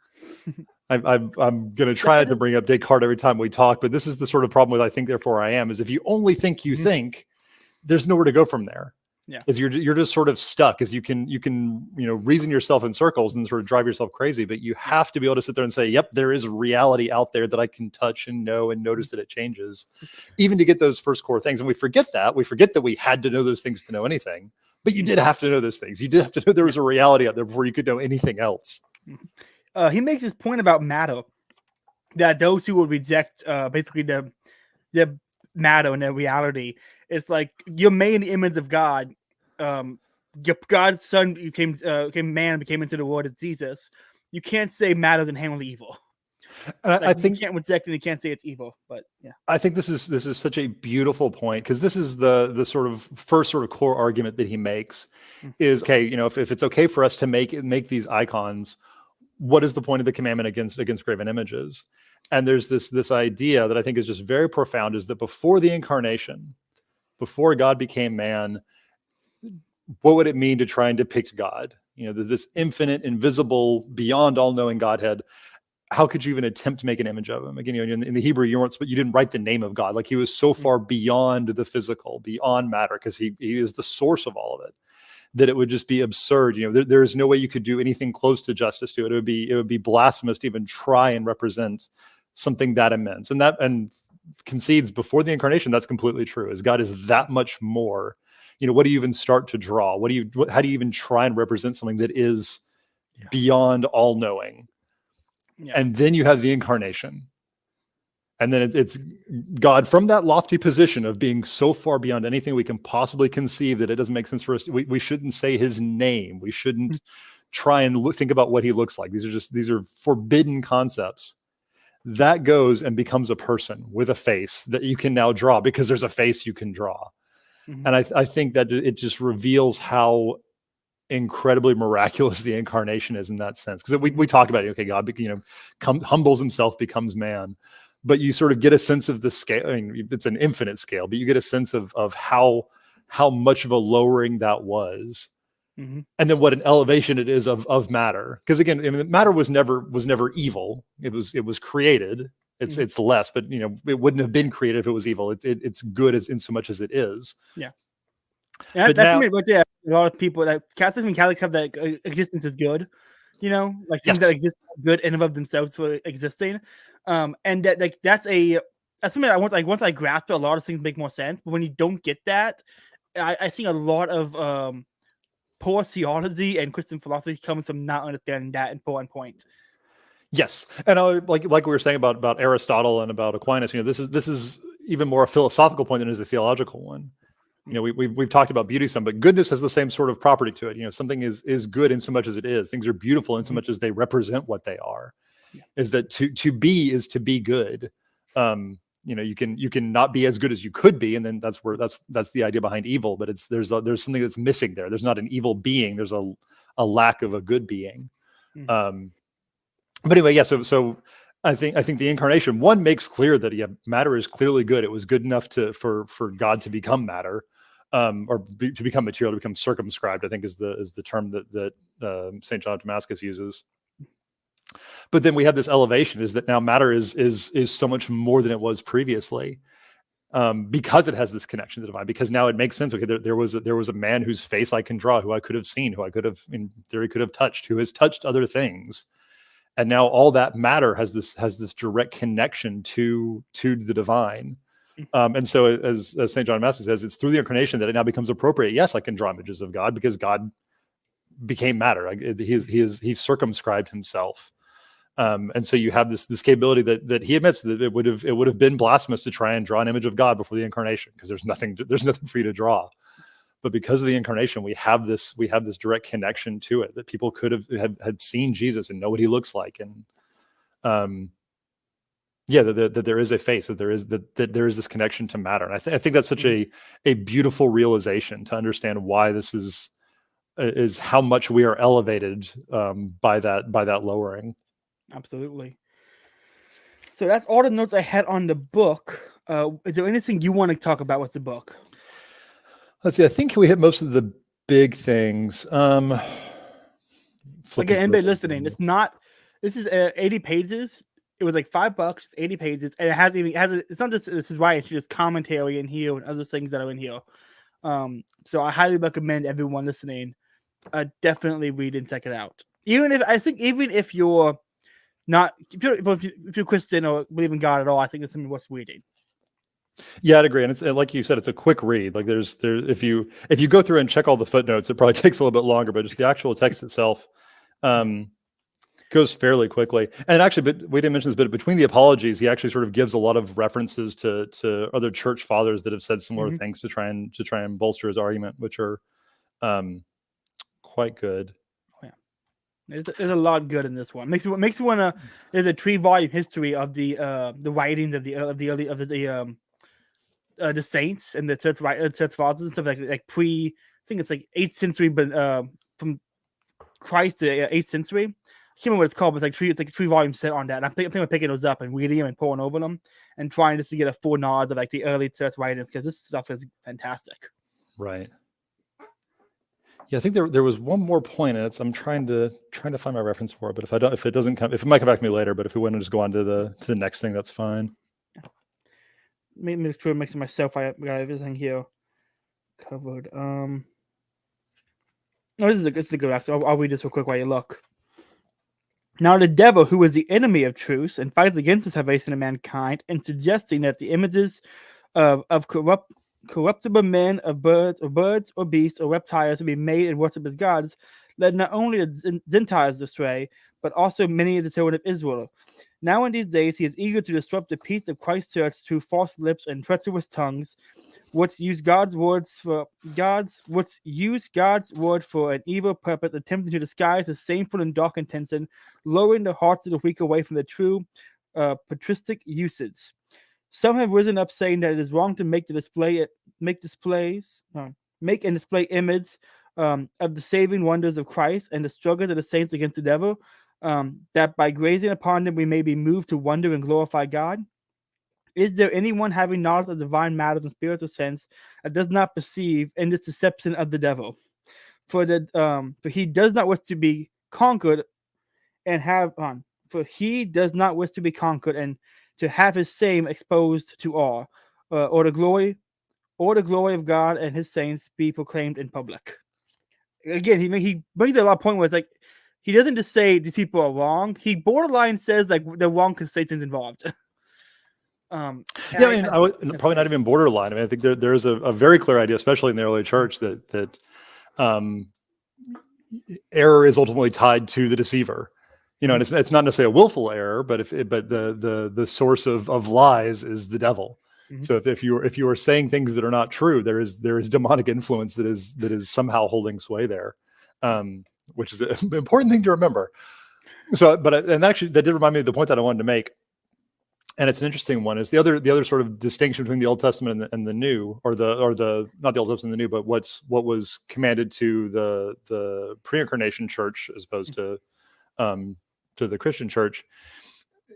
I'm going to try to bring up Descartes every time we talk, but this is the sort of problem with I think, therefore I am, is if you only think you think, there's nowhere to go from there. Yeah. Is you're just sort of stuck, as you can reason yourself in circles and sort of drive yourself crazy, but you have to be able to sit there and say, yep, there is reality out there that I can touch and know and notice that it changes, even to get those first core things. And we forget that we had to know those things to know anything, but you did have to know those things. You did have to know there was a reality out there before you could know anything else. He makes this point about matter, that those who would reject basically the matter and the reality, it's like you're made in the image of God. God's son became man and became into the world as Jesus, you can't say matter than inherently evil. And I think you can't reject and you can't say it's evil. But yeah, I think this is such a beautiful point, because this is the sort of first sort of core argument that he makes is, okay, if it's okay for us to make these icons, what is the point of the commandment against graven images? And there's this idea that I think is just very profound, is that before the incarnation, before God became man, what would it mean to try and depict God? This infinite, invisible, beyond all-knowing Godhead. How could you even attempt to make an image of him? Again, in the Hebrew, you didn't write the name of God. Like, he was so far beyond the physical, beyond matter, because he is the source of all of it, that it would just be absurd. There is no way you could do anything close to justice to it. It would be blasphemous to even try and represent something that immense. And concedes before the incarnation, that's completely true. As God is that much more. What do you even start to draw? How do you even try and represent something that is beyond all knowing? Yeah. And then you have the incarnation. And then it's God from that lofty position of being so far beyond anything we can possibly conceive that it doesn't make sense for us. We shouldn't say his name. We shouldn't try and think about what he looks like. These are forbidden concepts. That goes and becomes a person with a face that you can now draw, because there's a face you can draw. Mm-hmm. And I think that it just reveals how incredibly miraculous the incarnation is in that sense. Because we talk about it, okay, God, humbles himself, becomes man, but you sort of get a sense of the scale. I mean, it's an infinite scale, but you get a sense of how much of a lowering that was. Mm-hmm. And then what an elevation it is of matter. Because again, matter was never evil. It was created. It's less, but it wouldn't have been created if it was evil. It's good in so much as it is. Yeah. Yeah, that's something right there. A lot of people that Catholics and Catholics have that existence is good, like things that exist good in and of themselves for existing. And that that's something once I grasp it, a lot of things make more sense. But when you don't get that, I think a lot of poor theology and Christian philosophy comes from not understanding that important point. Yes, and like we were saying about Aristotle and about Aquinas, this is even more a philosophical point than it is a theological one. We've talked about beauty some, but goodness has the same sort of property to it. Something is good in so much as it is. Things are beautiful in so much as they represent what they are. Yeah. Is that to be is to be good. You can not be as good as you could be, and then that's the idea behind evil. But there's something that's missing there. There's not an evil being. There's a lack of a good being. Mm-hmm. But anyway, yeah. So I think the incarnation makes clear that matter is clearly good. It was good enough for God to become matter, to become material, to become circumscribed. I think is the term that St. John of Damascus uses. But then we have this elevation: is that now matter is so much more than it was previously, because it has this connection to the divine. Because now it makes sense. Okay, there was a man whose face I can draw, who I could have seen, who I could have, in theory, could have touched, who has touched other things. And now all that matter has this direct connection to the divine. And so as St. John of Damascus says, it's through the incarnation that it now becomes appropriate. Yes, I can draw images of God because God became matter. He circumscribed himself. And so you have this capability that he admits that it would have been blasphemous to try and draw an image of God before the incarnation, because there's nothing for you to draw. But because of the incarnation, we have this direct connection to it, that people could have had seen Jesus and know what he looks like, and that there is a face, that there is this connection to matter. And I think that's such a beautiful realization to understand why this is how much we are elevated by that lowering. Absolutely. So that's all the notes I had on the book. Is there anything you want to talk about with the book? Let's see. I think we hit most of the big things. Again, anybody listening, this is 80 pages. It was like $5, 80 pages, and it's not just this is why it's just commentary in here and other things that are in here. So I highly recommend everyone listening definitely read and check it out. Even if you're not, if you're Christian or believe in God at all, I think it's something worth reading. Yeah, I'd agree. And it's like you said, it's a quick read. Like if you go through and check all the footnotes, it probably takes a little bit longer, but just the actual text itself goes fairly quickly. And actually, but we didn't mention this, but between the apologies, he actually sort of gives a lot of references to other church fathers that have said similar things to try and bolster his argument, which are quite good. There's a lot good in this one. Makes you want to. There's a 3-volume history of the writings of the early of the saints and the church fathers and stuff like pre. I think it's like 8th century, but from Christ to 8th century. I can't remember what it's called, but it's like a 3-volume set on that. And I'm thinking of picking those up and reading them and pouring over them and trying just to get a full knowledge of like the early church writings, because this stuff is fantastic. Right. Yeah, I think there was one more point, and I'm trying to find my reference for it. But if it might come back to me later. But if we want to just go on to the next thing, that's fine. Make sure I'm mixing myself. I got everything here covered. No, this is a good accent. I'll read this real quick while you look. Now the devil, who is the enemy of truth and fights against the salvation of mankind, and suggesting that the images of corruptible men, of birds or beasts or reptiles to be made and worshipped as gods, led not only the Gentiles astray, but also many of the children of Israel. Now in these days he is eager to disrupt the peace of Christ's church through false lips and treacherous tongues, which use God's word for an evil purpose, attempting to disguise a shameful and dark intention, lowering the hearts of the weak away from the true patristic usage. Some have risen up saying that it is wrong to make and display image of the saving wonders of Christ and the struggles of the saints against the devil, that by gazing upon them we may be moved to wonder and glorify God. Is there anyone having knowledge of divine matters and spiritual sense that does not perceive in this deception of the devil? For he does not wish to be conquered and have for he does not wish to be conquered and to have his same exposed to all, or the glory of God and his saints be proclaimed in public. Again, he brings a lot of point where it's like he doesn't just say these people are wrong. He borderline says like they're wrong because Satan's involved. I would probably not even borderline. I mean, I think there's a very clear idea, especially in the early church, that error is ultimately tied to the deceiver. And it's not necessarily a willful error, but the source of lies is the devil. Mm-hmm. So if you are saying things that are not true, there is demonic influence that is somehow holding sway there, which is an important thing to remember. So, and actually that did remind me of the point that I wanted to make. And it's an interesting one. Is the other sort of distinction between the Old Testament and the New, or the not the Old Testament and the New, but what was commanded to the pre-incarnation church as opposed to the Christian church.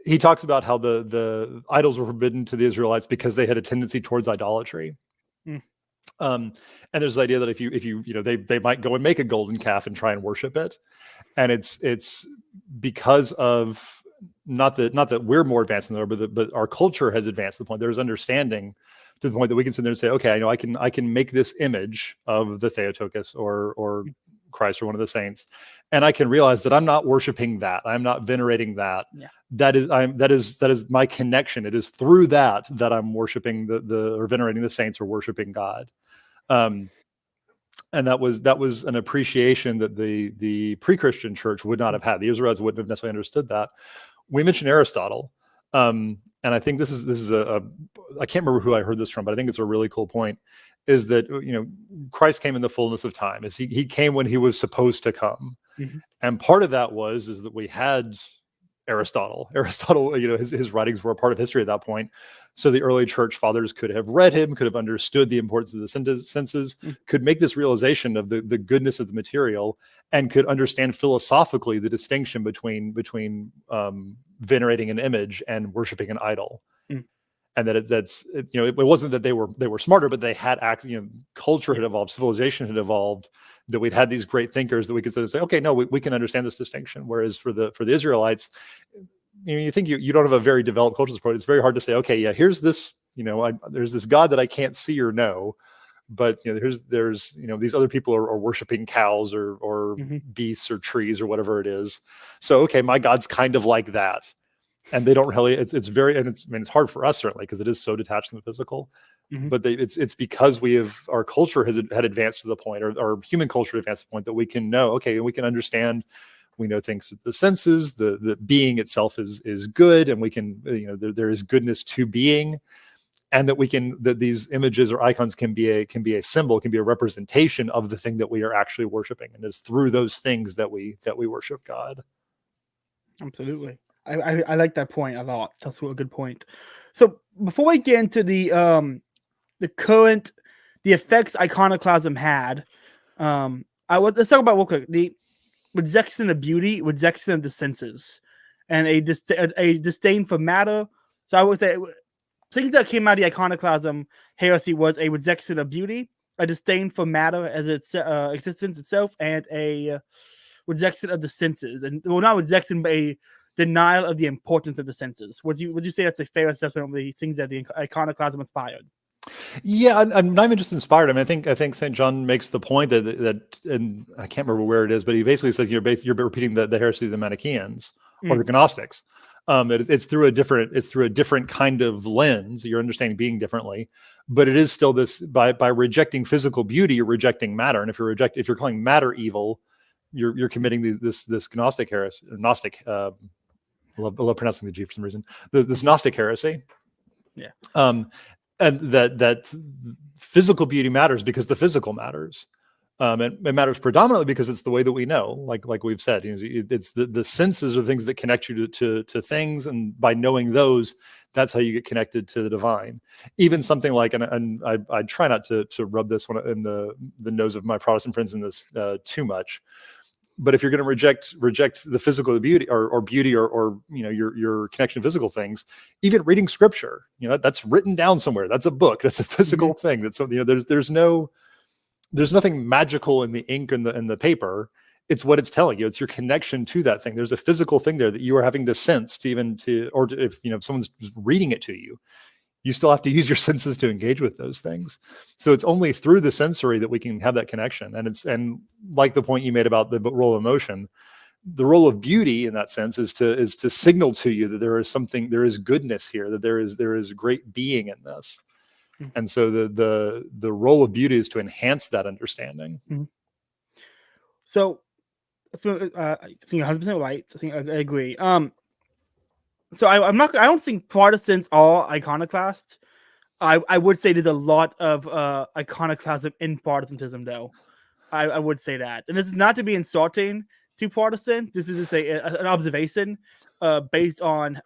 He talks about how the idols were forbidden to the Israelites because they had a tendency towards idolatry. And there's the idea that if you they might go and make a golden calf and try and worship it, and it's because of not that we're more advanced than they are, but our culture has advanced to the point there's understanding to the point that we can sit there and say, okay, I know I can make this image of the Theotokos or Christ or one of the saints, and I can realize that I'm not worshiping that, I'm not venerating that. Yeah. That is my connection. It is through that I'm worshiping or venerating the saints or worshiping God. And that was an appreciation that the pre-Christian church would not have had. The Israelites wouldn't have necessarily understood that. We mentioned Aristotle, and I think this is a I can't remember who I heard this from, but I think it's a really cool point. Is that Christ came in the fullness of time. Is he came when he was supposed to come, mm-hmm. And part of that is that we had Aristotle. His writings were a part of history at that point. So the early church fathers could have read him, could have understood the importance of the senses, mm-hmm. could make this realization of the goodness of the material, and could understand philosophically the distinction between venerating an image and worshiping an idol. Mm-hmm. And that it wasn't that they were smarter, but they had culture had evolved, civilization had evolved, that we'd had these great thinkers that we could say, okay, no, we can understand this distinction. Whereas for the Israelites, you think you don't have a very developed culture support. It's very hard to say, okay, yeah, here's this, there's this God that I can't see or know, but there's these other people are worshiping cows or mm-hmm. beasts or trees or whatever it is. So, okay, my God's kind of like that. And they don't really, it's hard for us certainly because it is so detached from the physical, mm-hmm. but it's because our culture had advanced to the point, or our human culture advanced to the point that we can know, okay, we can understand, we know things with the senses, the being itself is good, and we can, there is goodness to being. and that these images or icons can be a symbol, can be a representation of the thing that we are actually worshiping, and it's through those things that we worship God. Absolutely. I like that point a lot. That's a good point. So before we get into the effects iconoclasm had, let's talk about real quick the rejection of beauty, rejection of the senses, and a disdain for matter. So I would say things that came out of the iconoclasm heresy was a rejection of beauty, a disdain for matter as its existence itself, and a rejection of the senses. And well, not rejection, but a denial of the importance of the senses. Would you say that's a fair assessment of the things that the iconoclasm inspired? Yeah, I'm not even just inspired. I mean, I think St. John makes the point that, and I can't remember where it is, but he basically says you're repeating the heresy of the Manichaeans or the Gnostics. It's through a different kind of lens. You're understanding being differently, but it is still this by rejecting physical beauty, you're rejecting matter. And if you're calling matter evil, you're committing this Gnostic heresy, Gnostic. I love pronouncing the G for some reason. This Gnostic heresy. Yeah. And that physical beauty matters because the physical matters. It matters predominantly because it's the way that we know, like we've said, it's the senses are things that connect you to things, and by knowing those, that's how you get connected to the divine. Even something like, and I try not to rub this one in the nose of my Protestant friends in this too much, but if you're going to reject the physical beauty or beauty or your connection to physical things, even reading scripture, that's written down somewhere. That's a book. That's a physical thing. That's there's nothing magical in the ink and the paper. It's what it's telling you. It's your connection to that thing. There's a physical thing there that you are having to sense if someone's just reading it to you, you still have to use your senses to engage with those things. So it's only through the sensory that we can have that connection. And like the point you made about the role of emotion, the role of beauty in that sense is to signal to you that there is goodness here, that there is great being in this. And so the role of beauty is to enhance that understanding. So I think you're 100% right. I think I agree. So I don't think Protestants are iconoclasts. I would say there's a lot of iconoclasm in Protestantism, though. I would say that, and this is not to be insulting to Protestants. This is an observation based on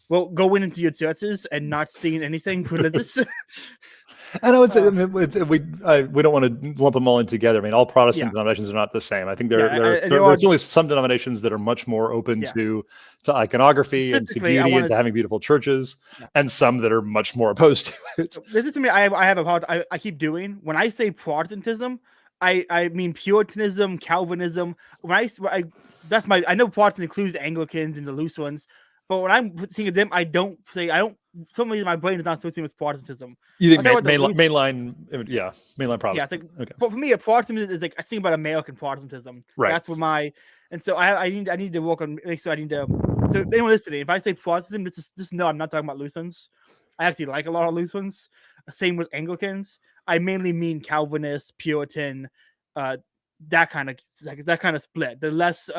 going into your churches and not seeing anything religious. And I would say we don't want to lump them all in together. I mean, all Protestant denominations are not the same. I think there's only some denominations that are much more open to iconography and to beauty and to having beautiful churches, and some that are much more opposed to it. This is to me. I have a part I keep doing when I say Protestantism. I mean Puritanism, Calvinism. I know Protestant includes Anglicans and the loose ones. But when I'm thinking of them, I don't. For some reason, my brain is not associating with Protestantism. You think mainline Protestant? Yeah, it's like, okay. For me, a Protestant is like I think about American Protestantism. Right. That's what and so I need to work on. So I need to. So anyone listening, if I say Protestantism, just know I'm not talking about Lutherans. I actually like a lot of Lutherans. Same with Anglicans. I mainly mean Calvinist, Puritan, that kind of split. The less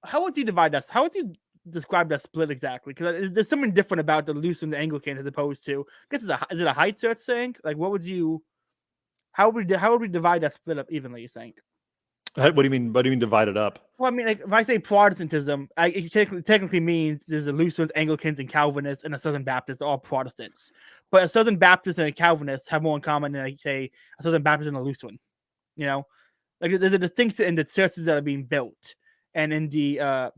how would you divide that? How would you describe that split exactly? Because there's something different about the Lutheran and the Anglican as opposed to. I guess is it a high church thing? Like, what would you? How would we divide that split up evenly? You think? What do you mean? What do you mean divide it up? Well, I mean, like if I say Protestantism, it technically means there's a Lutherans, Anglicans, and Calvinists, and a Southern Baptist, all Protestants. But a Southern Baptist and a Calvinist have more in common than, like, say, a Southern Baptist and a Lutheran. Like there's a distinction in the churches that are being built and in the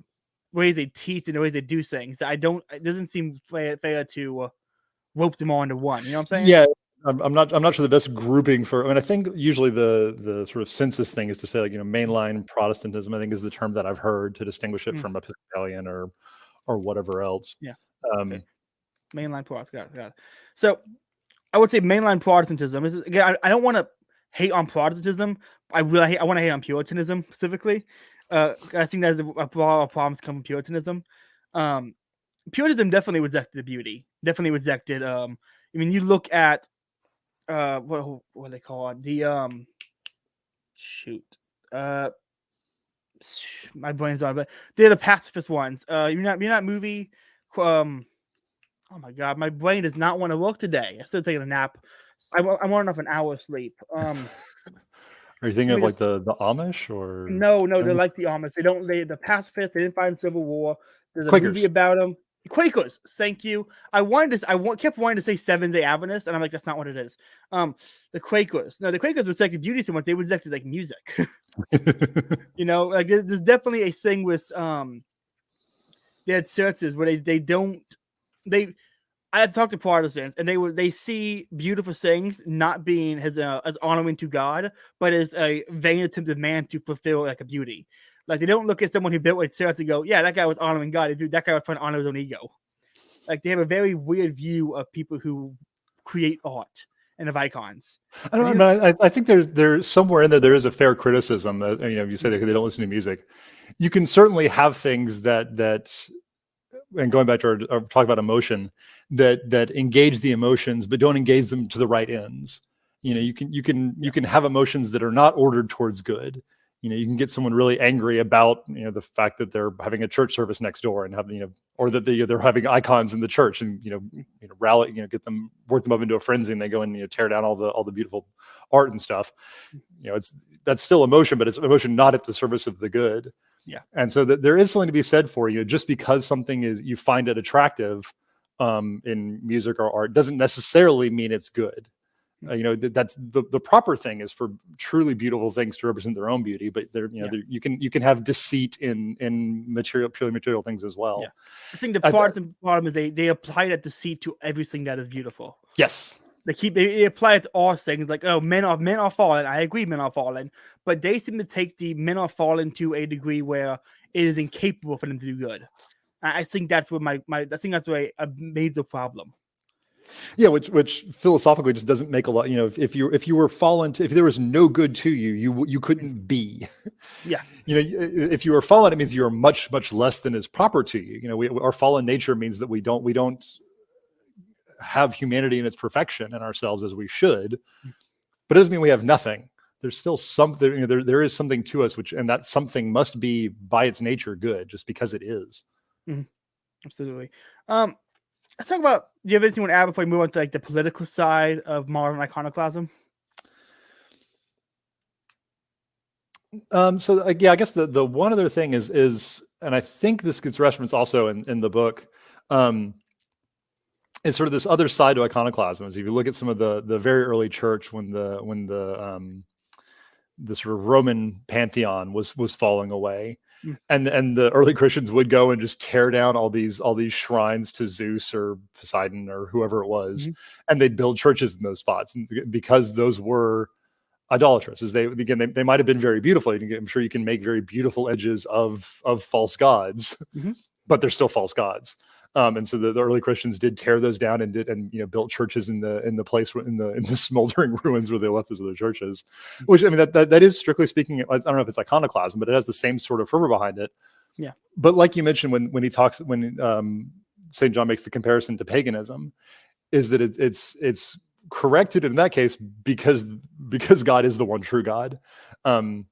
ways they teach and the ways they do things. It doesn't seem fair to rope them all into one. You know what I'm saying? Yeah. I'm not sure the best grouping for. I mean, I think usually the sort of census thing is to say, like, mainline Protestantism, I think, is the term that I've heard to distinguish it from Episcopalian or whatever else. Yeah. Okay. Mainline Protestant. Got it. So I would say mainline Protestantism is, again, I don't want to hate on Protestantism. I want to hate on Puritanism specifically. I think there's a lot of problems come from Puritanism. Puritanism definitely rejected the beauty. Definitely rejected. I mean, you look at what do they call it? The my brain's on, but they're the pacifist ones. You're not movie. Oh my god, my brain does not want to work today. I'm still taking a nap. I'm on enough an hour of sleep. Are you thinking Let of me like just the Amish or no, they're Amish? like the Amish. The pacifists. They didn't fight in Civil War. There's a movie Quakers? about them. Quakers. Thank you. Kept wanting to say Seventh Day Adventists, and I'm like, that's not what it is. The Quakers. No, the Quakers rejected beauty so much they rejected like music. Like there's definitely a thing with they had churches where they don't they. I had talked to Protestants, and they see beautiful things not being as honoring to God, but as a vain attempt of man to fulfill like a beauty. Like they don't look at someone who built a church and go, "Yeah, that guy was honoring God." Dude, that guy was trying to honor his own ego. Like they have a very weird view of people who create art and of icons. I don't know. I think there's somewhere in there is a fair criticism that you say they don't listen to music. You can certainly have things that and going back to our talk about emotion, that engage the emotions but don't engage them to the right ends. You can have emotions that are not ordered towards good. You can get someone really angry about the fact that they're having a church service next door and have or that they're having icons in the church and rally work them up into a frenzy and they go and tear down all the beautiful art and stuff. That's still emotion, but it's emotion not at the service of the good. Yeah. And so there is something to be said for just because something is, you find it attractive in music or art doesn't necessarily mean it's good. That's the proper thing is for truly beautiful things to represent their own beauty, but you can have deceit in purely material things as well. Yeah. I think the Protestant problem is they apply that deceit to everything that is beautiful. Yes. They apply it to all things, like, oh, men are fallen. I agree, men are fallen, but they seem to take the men are fallen to a degree where it is incapable for them to do good. I think that's where I think that's where a major problem. Yeah, which philosophically just doesn't make a lot. If you were fallen if there was no good to you, you couldn't be. Yeah. If you were fallen, it means you are much less than is proper to you. Our fallen nature means that we don't have humanity in its perfection in ourselves as we should, but it doesn't mean we have nothing. There's still something, there is something to us, and that something must be by its nature good just because it is. Mm-hmm. Absolutely. Let's talk about, do you have anything you want to add before we move on to like the political side of modern iconoclasm? So I guess the one other thing is, and I think this gets referenced also in the book, is sort of this other side to iconoclasm. Is if you look at some of the very early church when the sort of Roman pantheon was falling away, and the early Christians would go and just tear down all these shrines to Zeus or Poseidon or whoever it was, and they'd build churches in those spots, and because those were idolatrous. They might have been very beautiful. I'm sure you can make very beautiful edges of false gods, but they're still false gods. And so the early Christians did tear those down and built churches in the place in the smoldering ruins where they left those other churches. Which, I mean, that is, strictly speaking, I don't know if it's iconoclasm, but it has the same sort of fervor behind it. Yeah. But like you mentioned when St. John makes the comparison to paganism, is that it's corrected in that case because God is the one true God. And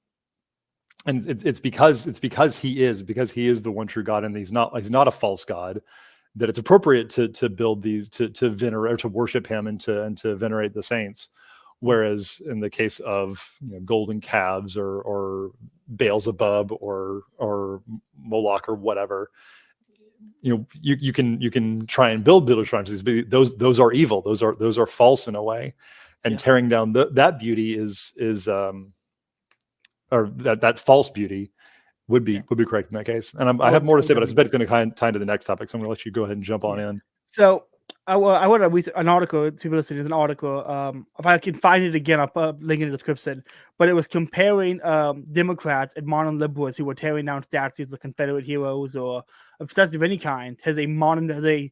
it's because he is the one true God, and he's not a false God, that it's appropriate to build these to venerate or to worship him and to venerate the saints. Whereas in the case of golden calves or Beelzebub or Moloch or whatever, you can try and build shrines. Those are evil. Those are false in a way, and tearing down that beauty is or that false beauty would be correct in that case. And I have more to say, but I suspect it's going to tie into the next topic. So I'm going to let you go ahead and jump on in. So I want to read an article. People listening, there's an article. If I can find it again, I'll put a link in the description. But it was comparing Democrats and modern liberals who were tearing down statues of Confederate heroes or of statues of any kind the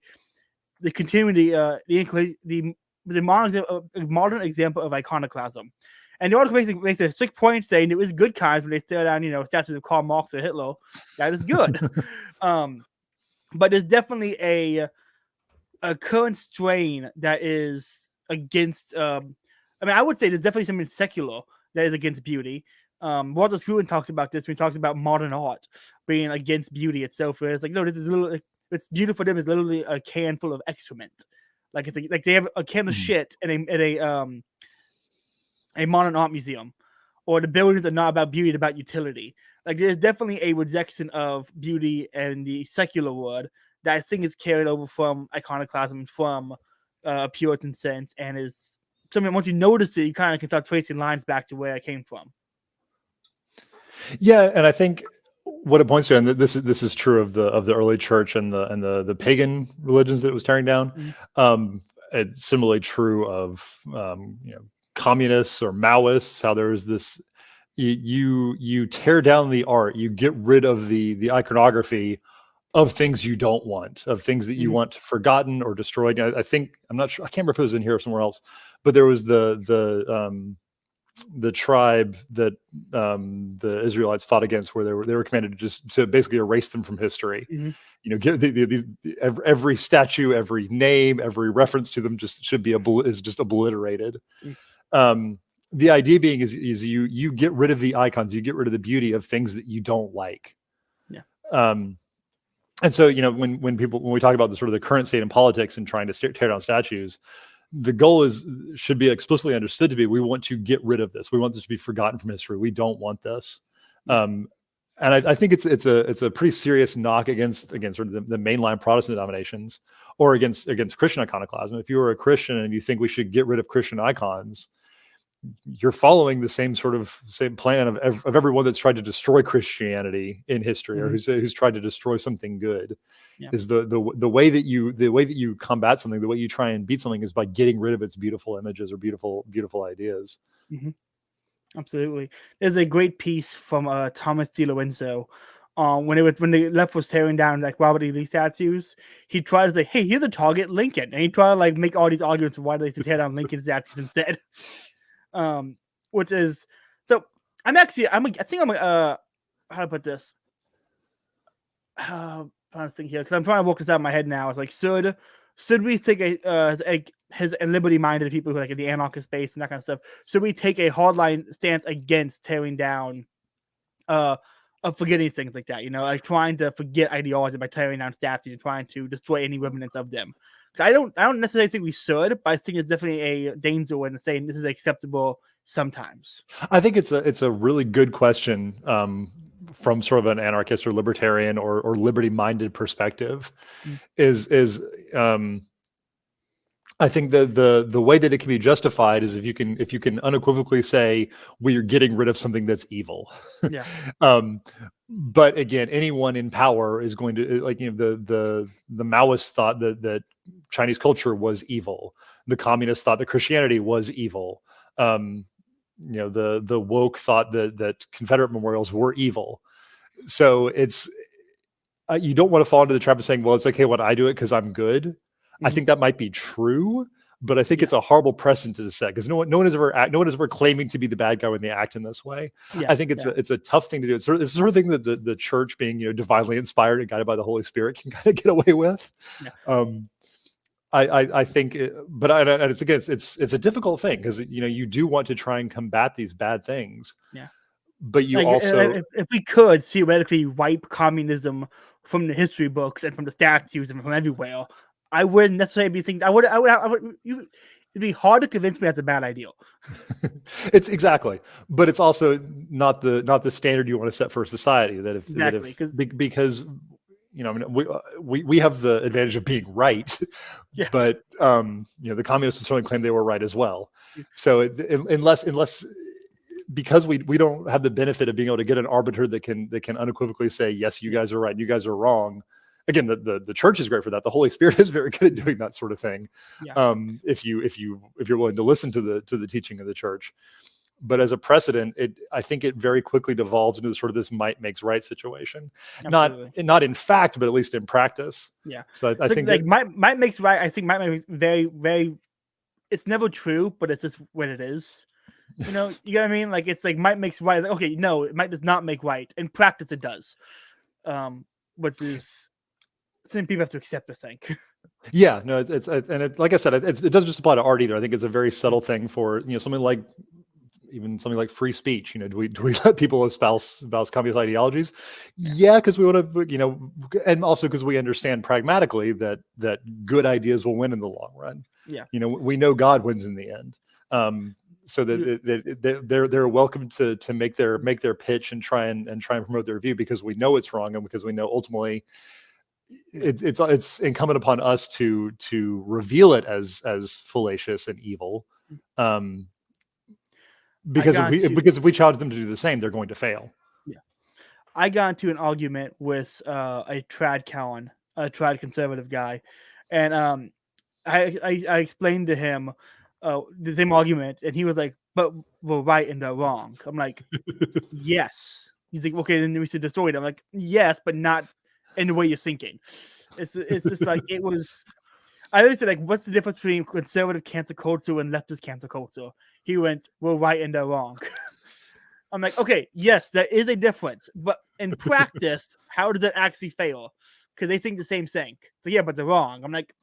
modern example of iconoclasm. And the article makes a strict point saying it was good kinds when they tear down, statues of Karl Marx or Hitler. That is good. But there's definitely a current strain that is against. I would say there's definitely something secular that is against beauty. Walter Scruton talks about this when he talks about modern art being against beauty itself. Where it's like, no, this is What's beautiful for them is literally a can full of excrement. Like it's like they have a can of shit in a modern art museum, or the buildings are not about beauty, they're about utility. Like there's definitely a rejection of beauty and the secular world that I think is carried over from iconoclasm, from Puritan sense, and is something once you notice it, you kind of can start tracing lines back to where it came from. Yeah, and I think what it points to, and this is true of the early church and the pagan religions that it was tearing down. It's similarly true of communists or Maoists. How there is this, you tear down the art, you get rid of the iconography of things you don't want, of things that you want forgotten or destroyed. I think, I'm not sure, I can't remember if it was in here or somewhere else, but there was the tribe that the Israelites fought against, where they were commanded to basically erase them from history. Give every statue, every name, every reference to them is just obliterated. The idea being is you get rid of the icons, you get rid of the beauty of things that you don't like. And so, when we talk about the sort of the current state in politics and trying to tear down statues, the goal should be explicitly understood to be, we want to get rid of this. We want this to be forgotten from history. We don't want this. And I think it's a pretty serious knock against sort of the mainline Protestant denominations, or against Christian iconoclasm. If you are a Christian and you think we should get rid of Christian icons, you're following the same plan of everyone that's tried to destroy Christianity in history, or who's tried to destroy something good. Is the way that you combat something, the way you try and beat something, is by getting rid of its beautiful images or beautiful ideas. Absolutely. There's a great piece from Thomas DiLorenzo. When the left was tearing down like Robert E. Lee statues, he tried to say, "Hey, here's a target, Lincoln," and he tried to like make all these arguments of why they should tear down Lincoln statues instead. Which is, so I think I'm how to put this. I'm trying to think here, because I'm trying to work this out in my head now. It's like, should we take his liberty-minded people who are like in the anarchist space and that kind of stuff? Should we take a hardline stance against tearing down, of forgetting things like that? Like trying to forget ideology by tearing down statues and trying to destroy any remnants of them. I don't necessarily think we should, but I think it's definitely a danger in saying this is acceptable sometimes. I think it's a really good question from sort of an anarchist or libertarian or liberty-minded perspective. I think the way that it can be justified is if you can unequivocally say we're getting rid of something that's evil. But again, anyone in power is going to, like, the Maoists thought that Chinese culture was evil. The communists thought that Christianity was evil. The woke thought that Confederate memorials were evil. So it's you don't want to fall into the trap of saying, well, it's okay when I do it because I'm good. I think that might be true, but I think it's a horrible precedent to set, because no one is ever claiming to be the bad guy when they act in this way. I think it's a tough thing to do. It's the sort of thing that the church, being divinely inspired and guided by the Holy Spirit, can kind of get away with. I think, it's a difficult thing, because you do want to try and combat these bad things. But you also, if we could theoretically wipe communism from the history books and from the statues and from everywhere, I wouldn't necessarily be thinking. It'd be hard to convince me that's a bad idea. It's exactly, but it's also not the standard you want to set for society. Because we have the advantage of being right, but the communists would certainly claim they were right as well. So unless because we don't have the benefit of being able to get an arbiter that can unequivocally say, yes, you guys are right, and you guys are wrong. Again, the church is great for that. The Holy Spirit is very good at doing that sort of thing. If you're willing to listen to the teaching of the church. But as a precedent, I think it very quickly devolves into sort of this might makes right situation. Absolutely. Not in fact, but at least in practice. So I think might makes right. I think might makes very, very. It's never true, but it's just what it is. You know what I mean? Like, it's like might makes right. Like, okay, no, it might does not make right. In practice, it does. Which is something people have to accept, I think. Yeah, no, it's like I said, it doesn't just apply to art either. I think it's a very subtle thing for something like even something like free speech. Do we let people espouse communist ideologies? Yeah, because we want to, and also because we understand pragmatically that good ideas will win in the long run. Yeah. We know God wins in the end. So that they're welcome to make their pitch and try and promote their view, because we know it's wrong, and because we know ultimately it's incumbent upon us to reveal it as fallacious and evil. Because if we challenge them to do the same, they're going to fail. Yeah, I got into an argument with a trad conservative guy, and I explained to him the same argument, and he was like, "But we're right and they're wrong." I'm like, "Yes." He's like, "Okay, then we should destroy it." I'm like, "Yes, but not in the way you're thinking." It's just like it was. I always said, like, what's the difference between conservative cancel culture and leftist cancel culture? He went, "We're right and they're wrong." I'm like, okay, yes, there is a difference, but in practice, how does that actually fail? Because they think the same thing. So yeah, but they're wrong. I'm like,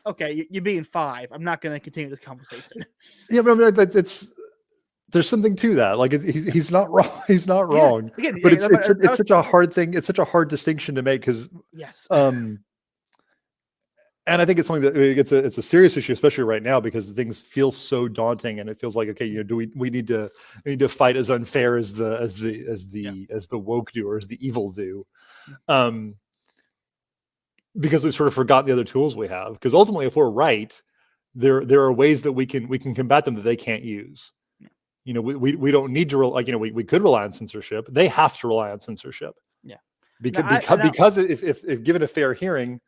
okay, you're being 5. I'm not going to continue this conversation. Yeah, but I mean, there's something to that. Like he's not wrong. He's not wrong. Yeah, again, but it's such a hard thing. It's such a hard distinction to make, because yes. And I think it's something that it's a serious issue, especially right now, because things feel so daunting, and it feels like, okay, we need to fight as unfair as the woke do, or as the evil do, because we've sort of forgotten the other tools we have. Because ultimately, if we're right, there are ways that we can combat them that they can't use. We don't need to we could rely on censorship. They have to rely on censorship. Yeah, because if given a fair hearing,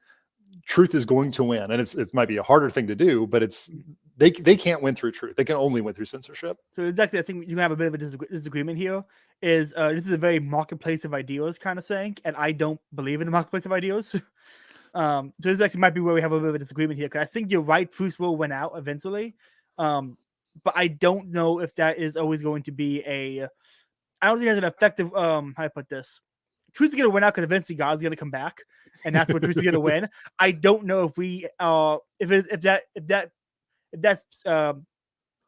truth is going to win, and it might be a harder thing to do, but they can't win through truth. They can only win through censorship. So exactly, I think you have a bit of a disagreement here. Is this is a very marketplace of ideas kind of saying, and I don't believe in the marketplace of ideas. So this actually might be where we have a bit of a disagreement here, because I think you're right, truth will win out eventually, but I don't know if that is always going to be I don't think there's an effective how do I put this. Truth is going to win out because eventually God's going to come back, and that's what truth is going to win. I don't know if we if that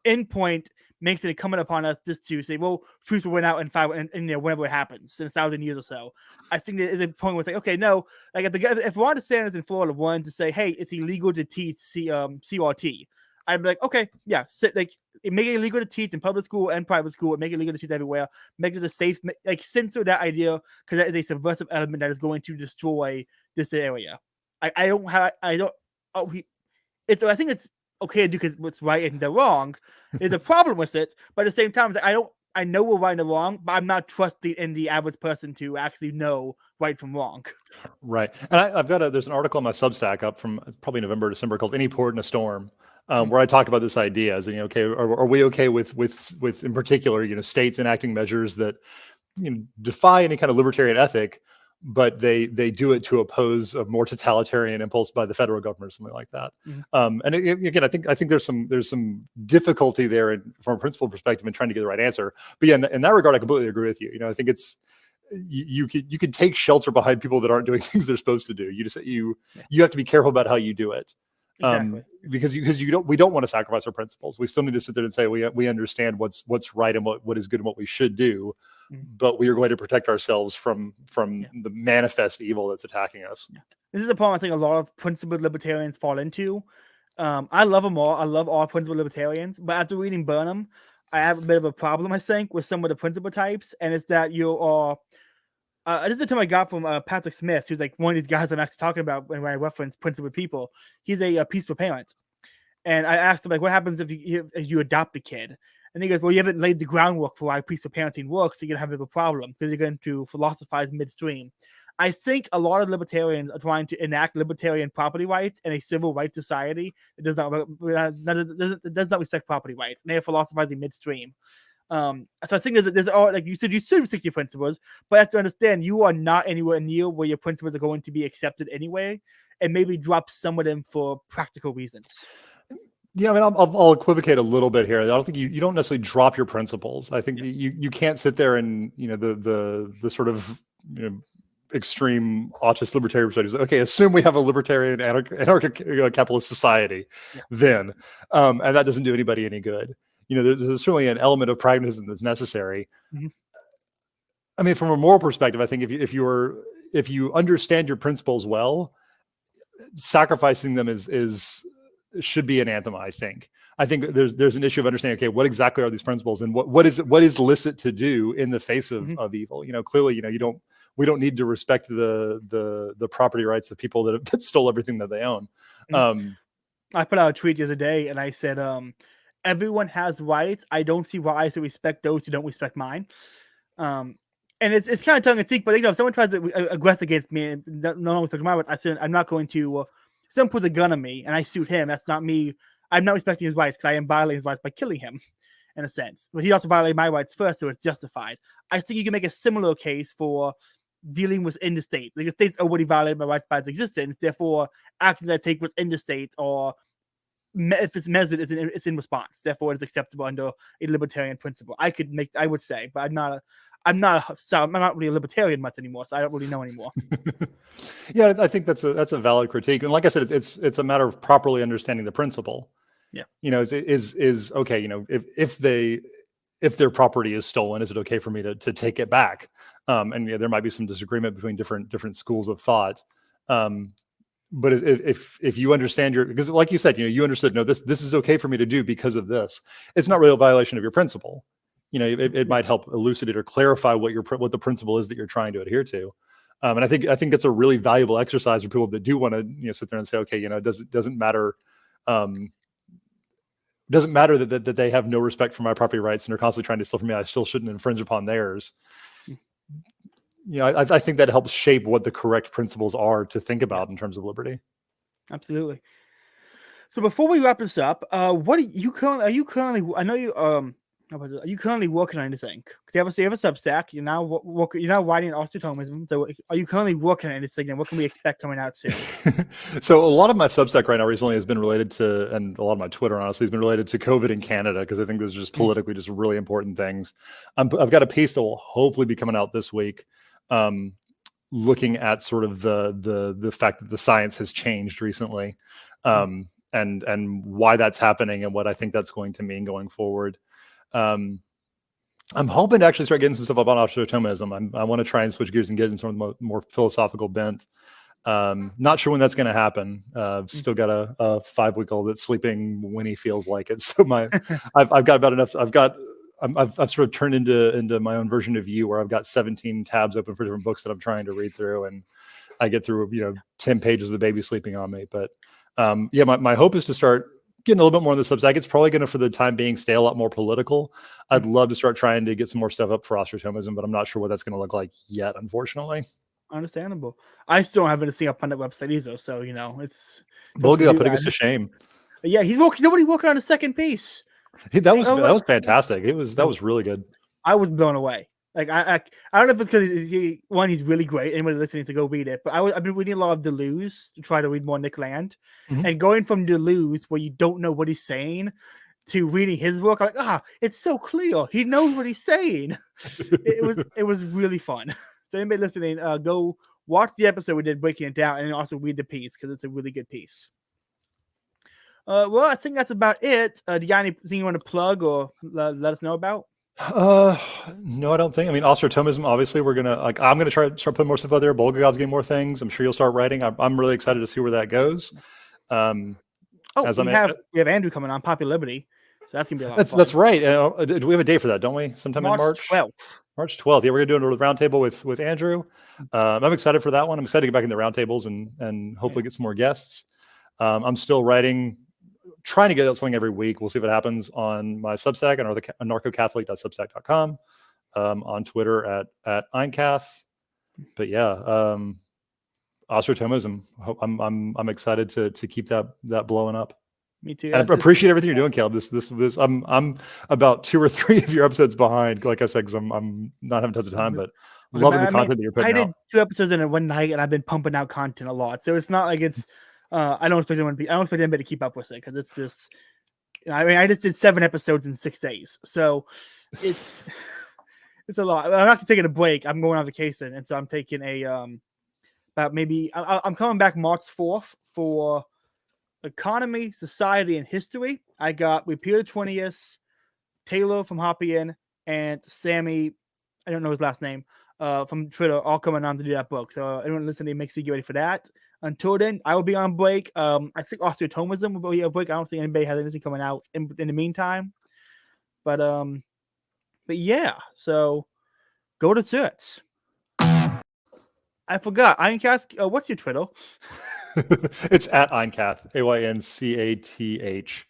end point makes it incumbent upon us just to say, well, truth will win out in 5 and whenever it happens in 1,000 years or so. I think there is a point where it's like, okay, no, like if Ron DeSantis in Florida wanted to say, hey, it's illegal to teach CRT, I'd be like, okay, yeah, make it illegal to teach in public school and private school, and make it illegal to teach everywhere. Make it a safe, like censor that idea, because that is a subversive element that is going to destroy this area. I think it's okay to do because what's right and they're wrong. There's a problem with it, but at the same time, I know we're right and wrong, but I'm not trusting in the average person to actually know right from wrong. Right, and there's an article on my Substack up from probably November, December called "Any Port in a Storm." Where I talk about this idea as, okay, are we okay with in particular, states enacting measures that defy any kind of libertarian ethic, but they do it to oppose a more totalitarian impulse by the federal government or something like that. Mm-hmm. And again, I think there's some difficulty there from a principle perspective in trying to get the right answer. But yeah, in that regard, I completely agree with you. I think it's you could take shelter behind people that aren't doing things they're supposed to do. You have to be careful about how you do it. Exactly. Because we don't want to sacrifice our principles. We still need to sit there and say we understand what's right and what is good and what we should do, but we are going to protect ourselves from the manifest evil that's attacking us. Yeah. This is a problem I think a lot of principled libertarians fall into. I love them all. I love all principled libertarians, but after reading Burnham, I have a bit of a problem, I think, with some of the principle types, and it's that you are. This is the term I got from Patrick Smith, who's like one of these guys I'm actually talking about when I reference principled people. He's a peaceful parent. And I asked him, like, what happens if you adopt a kid? And he goes, well, you haven't laid the groundwork for why peaceful parenting works, so you're going to have a bit of a problem because you're going to philosophize midstream. I think a lot of libertarians are trying to enact libertarian property rights in a civil rights society that does not respect property rights. And they are philosophizing midstream. So I think there's all, like you said, you should stick to your principles, but you have to understand you are not anywhere near where your principles are going to be accepted anyway, and maybe drop some of them for practical reasons. Yeah, I mean, I'll equivocate a little bit here. I don't think you don't necessarily drop your principles. I think you can't sit there and the sort of extreme autist libertarian perspective. Okay, assume we have a libertarian anarchic capitalist society, then, and that doesn't do anybody any good. there's certainly an element of pragmatism that's necessary. Mhm. I mean, from a moral perspective, I think if you understand your principles well, sacrificing them should be anathema. I think there's an issue of understanding, okay, what exactly are these principles, and what is licit to do in the face of evil? Clearly, we don't need to respect the property rights of people that stole everything that they own. I put out a tweet the other day and I said, everyone has rights. I don't see why I should respect those who don't respect mine. And it's kind of tongue in cheek, but if someone tries to aggress against me and no one respects my rights, I said I'm not going to. If someone puts a gun on me and I shoot him, that's not me. I'm not respecting his rights because I am violating his rights by killing him, in a sense. But he also violated my rights first, so it's justified. I think you can make a similar case for dealing within the state. Like the state's already violated my rights by its existence, therefore actions I take within the state or if it's measured, it's in response. Therefore, it's acceptable under a libertarian principle. I would say, but I'm not really a libertarian much anymore, so I don't really know anymore. Yeah, I think that's a valid critique, and like I said, it's a matter of properly understanding the principle. Yeah, is okay. If their property is stolen, is it okay for me to take it back? And there might be some disagreement between different schools of thought. But if you understand because like you said, you understood, no, this is okay for me to do because of this. It's not really a violation of your principle. It might help elucidate or clarify what the principle is that you're trying to adhere to. And I think that's a really valuable exercise for people that do want to sit there and say, okay, it doesn't matter. Doesn't matter that they have no respect for my property rights and they're constantly trying to steal from me. I still shouldn't infringe upon theirs. I think that helps shape what the correct principles are to think about in terms of liberty. Absolutely. So before we wrap this up, what are you currently? I know you are you currently working on anything? Because you have a Substack. You're now writing Austro-Thomism. So are you currently working on anything? And what can we expect coming out soon? So a lot of my Substack right now recently has been related to, and a lot of my Twitter honestly has been related to COVID in Canada, because I think those are just politically just really important things. I've got a piece that will hopefully be coming out this week, looking at sort of the fact that the science has changed recently, and why that's happening and what I think that's going to mean going forward. I'm hoping to actually start getting some stuff up on Austro-Thomism. I want to try and switch gears and get in some of the more philosophical bent. Not sure when that's going to happen. Still got a 5-week-old that's sleeping when he feels like it. So I've got about enough. I've sort of turned into my own version of you, where I've got 17 tabs open for different books that I'm trying to read through, and I get through 10 pages of the baby sleeping on me. But my hope is to start getting a little bit more on the Substack. It's probably going to, for the time being, stay a lot more political. I'd love to start trying to get some more stuff up for Austro-Thomism, but I'm not sure what that's going to look like yet, unfortunately. Understandable. I still don't have anything up on that website either, so it's. Bulgy, I'll put us to shame. Yeah, he's already working on a second piece. That was fantastic. That was really good. I was blown away. Like I don't know if it's because he's really great. Anybody listening to go read it, but I've been reading a lot of Deleuze to try to read more Nick Land, and going from Deleuze, where you don't know what he's saying, to reading his work, I'm like, it's so clear. He knows what he's saying. it was really fun. So anybody listening, go watch the episode we did breaking it down, and also read the piece because it's a really good piece. Well, I think that's about it. Do you got anything you want to plug or let us know about? No, I don't think. I mean, Austro-Thomism, obviously, I'm gonna try to start putting more stuff out there. Bulgagov's getting more things. I'm sure you'll start writing. I'm really excited to see where that goes. We have Andrew coming on Popular Liberty, so that's gonna be a lot of fun. That's right. Do we have a date for that? Don't we? Sometime in March 12th. March 12th. Yeah, we're gonna do a roundtable with Andrew. I'm excited for that one. I'm excited to get back in the roundtables and hopefully get some more guests. I'm still writing. Trying to get out something every week. We'll see what happens on my Substack, anarchocatholic.substack.com, on Twitter at Einkath. But yeah, Austro-Thomism. I'm excited to keep that blowing up. Me too. And I appreciate everything you're doing, Caleb. This I'm about 2 or 3 of your episodes behind, like I said, because I'm not having tons of time, but loving the content that you're putting out. I did 2 episodes in one night, and I've been pumping out content a lot. So it's not like it's. I don't expect anybody to keep up with it, because it's just. I just did 7 episodes in 6 days, so it's a lot. I'm not taking a break. I'm going on vacation, and so I'm taking I'm coming back March 4th for economy, society, and history. I got Repeal the 20th, Taylor from Hoppy and Sammy, I don't know his last name, from Twitter, all coming on to do that book. So everyone listening, make sure you get ready for that. Until then, I will be on break. I think Austro-Thomism will be a break. I don't think anybody has anything coming out in the meantime. But yeah, so go to church. I forgot. Eincath, what's your Twitter? It's at Eincath, AYNCATH.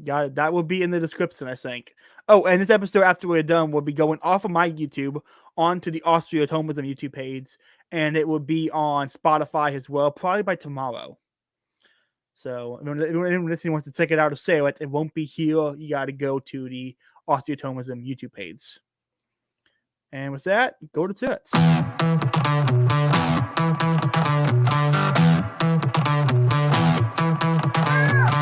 Got it. That will be in the description, I think. Oh, and this episode, after we're done, will be going off of my YouTube onto the Austro-Thomism YouTube page, and it will be on Spotify as well, probably by tomorrow. So, if anyone listening wants to check it out or say it won't be here. You got to go to the Austro-Thomism YouTube page. And with that, go to church.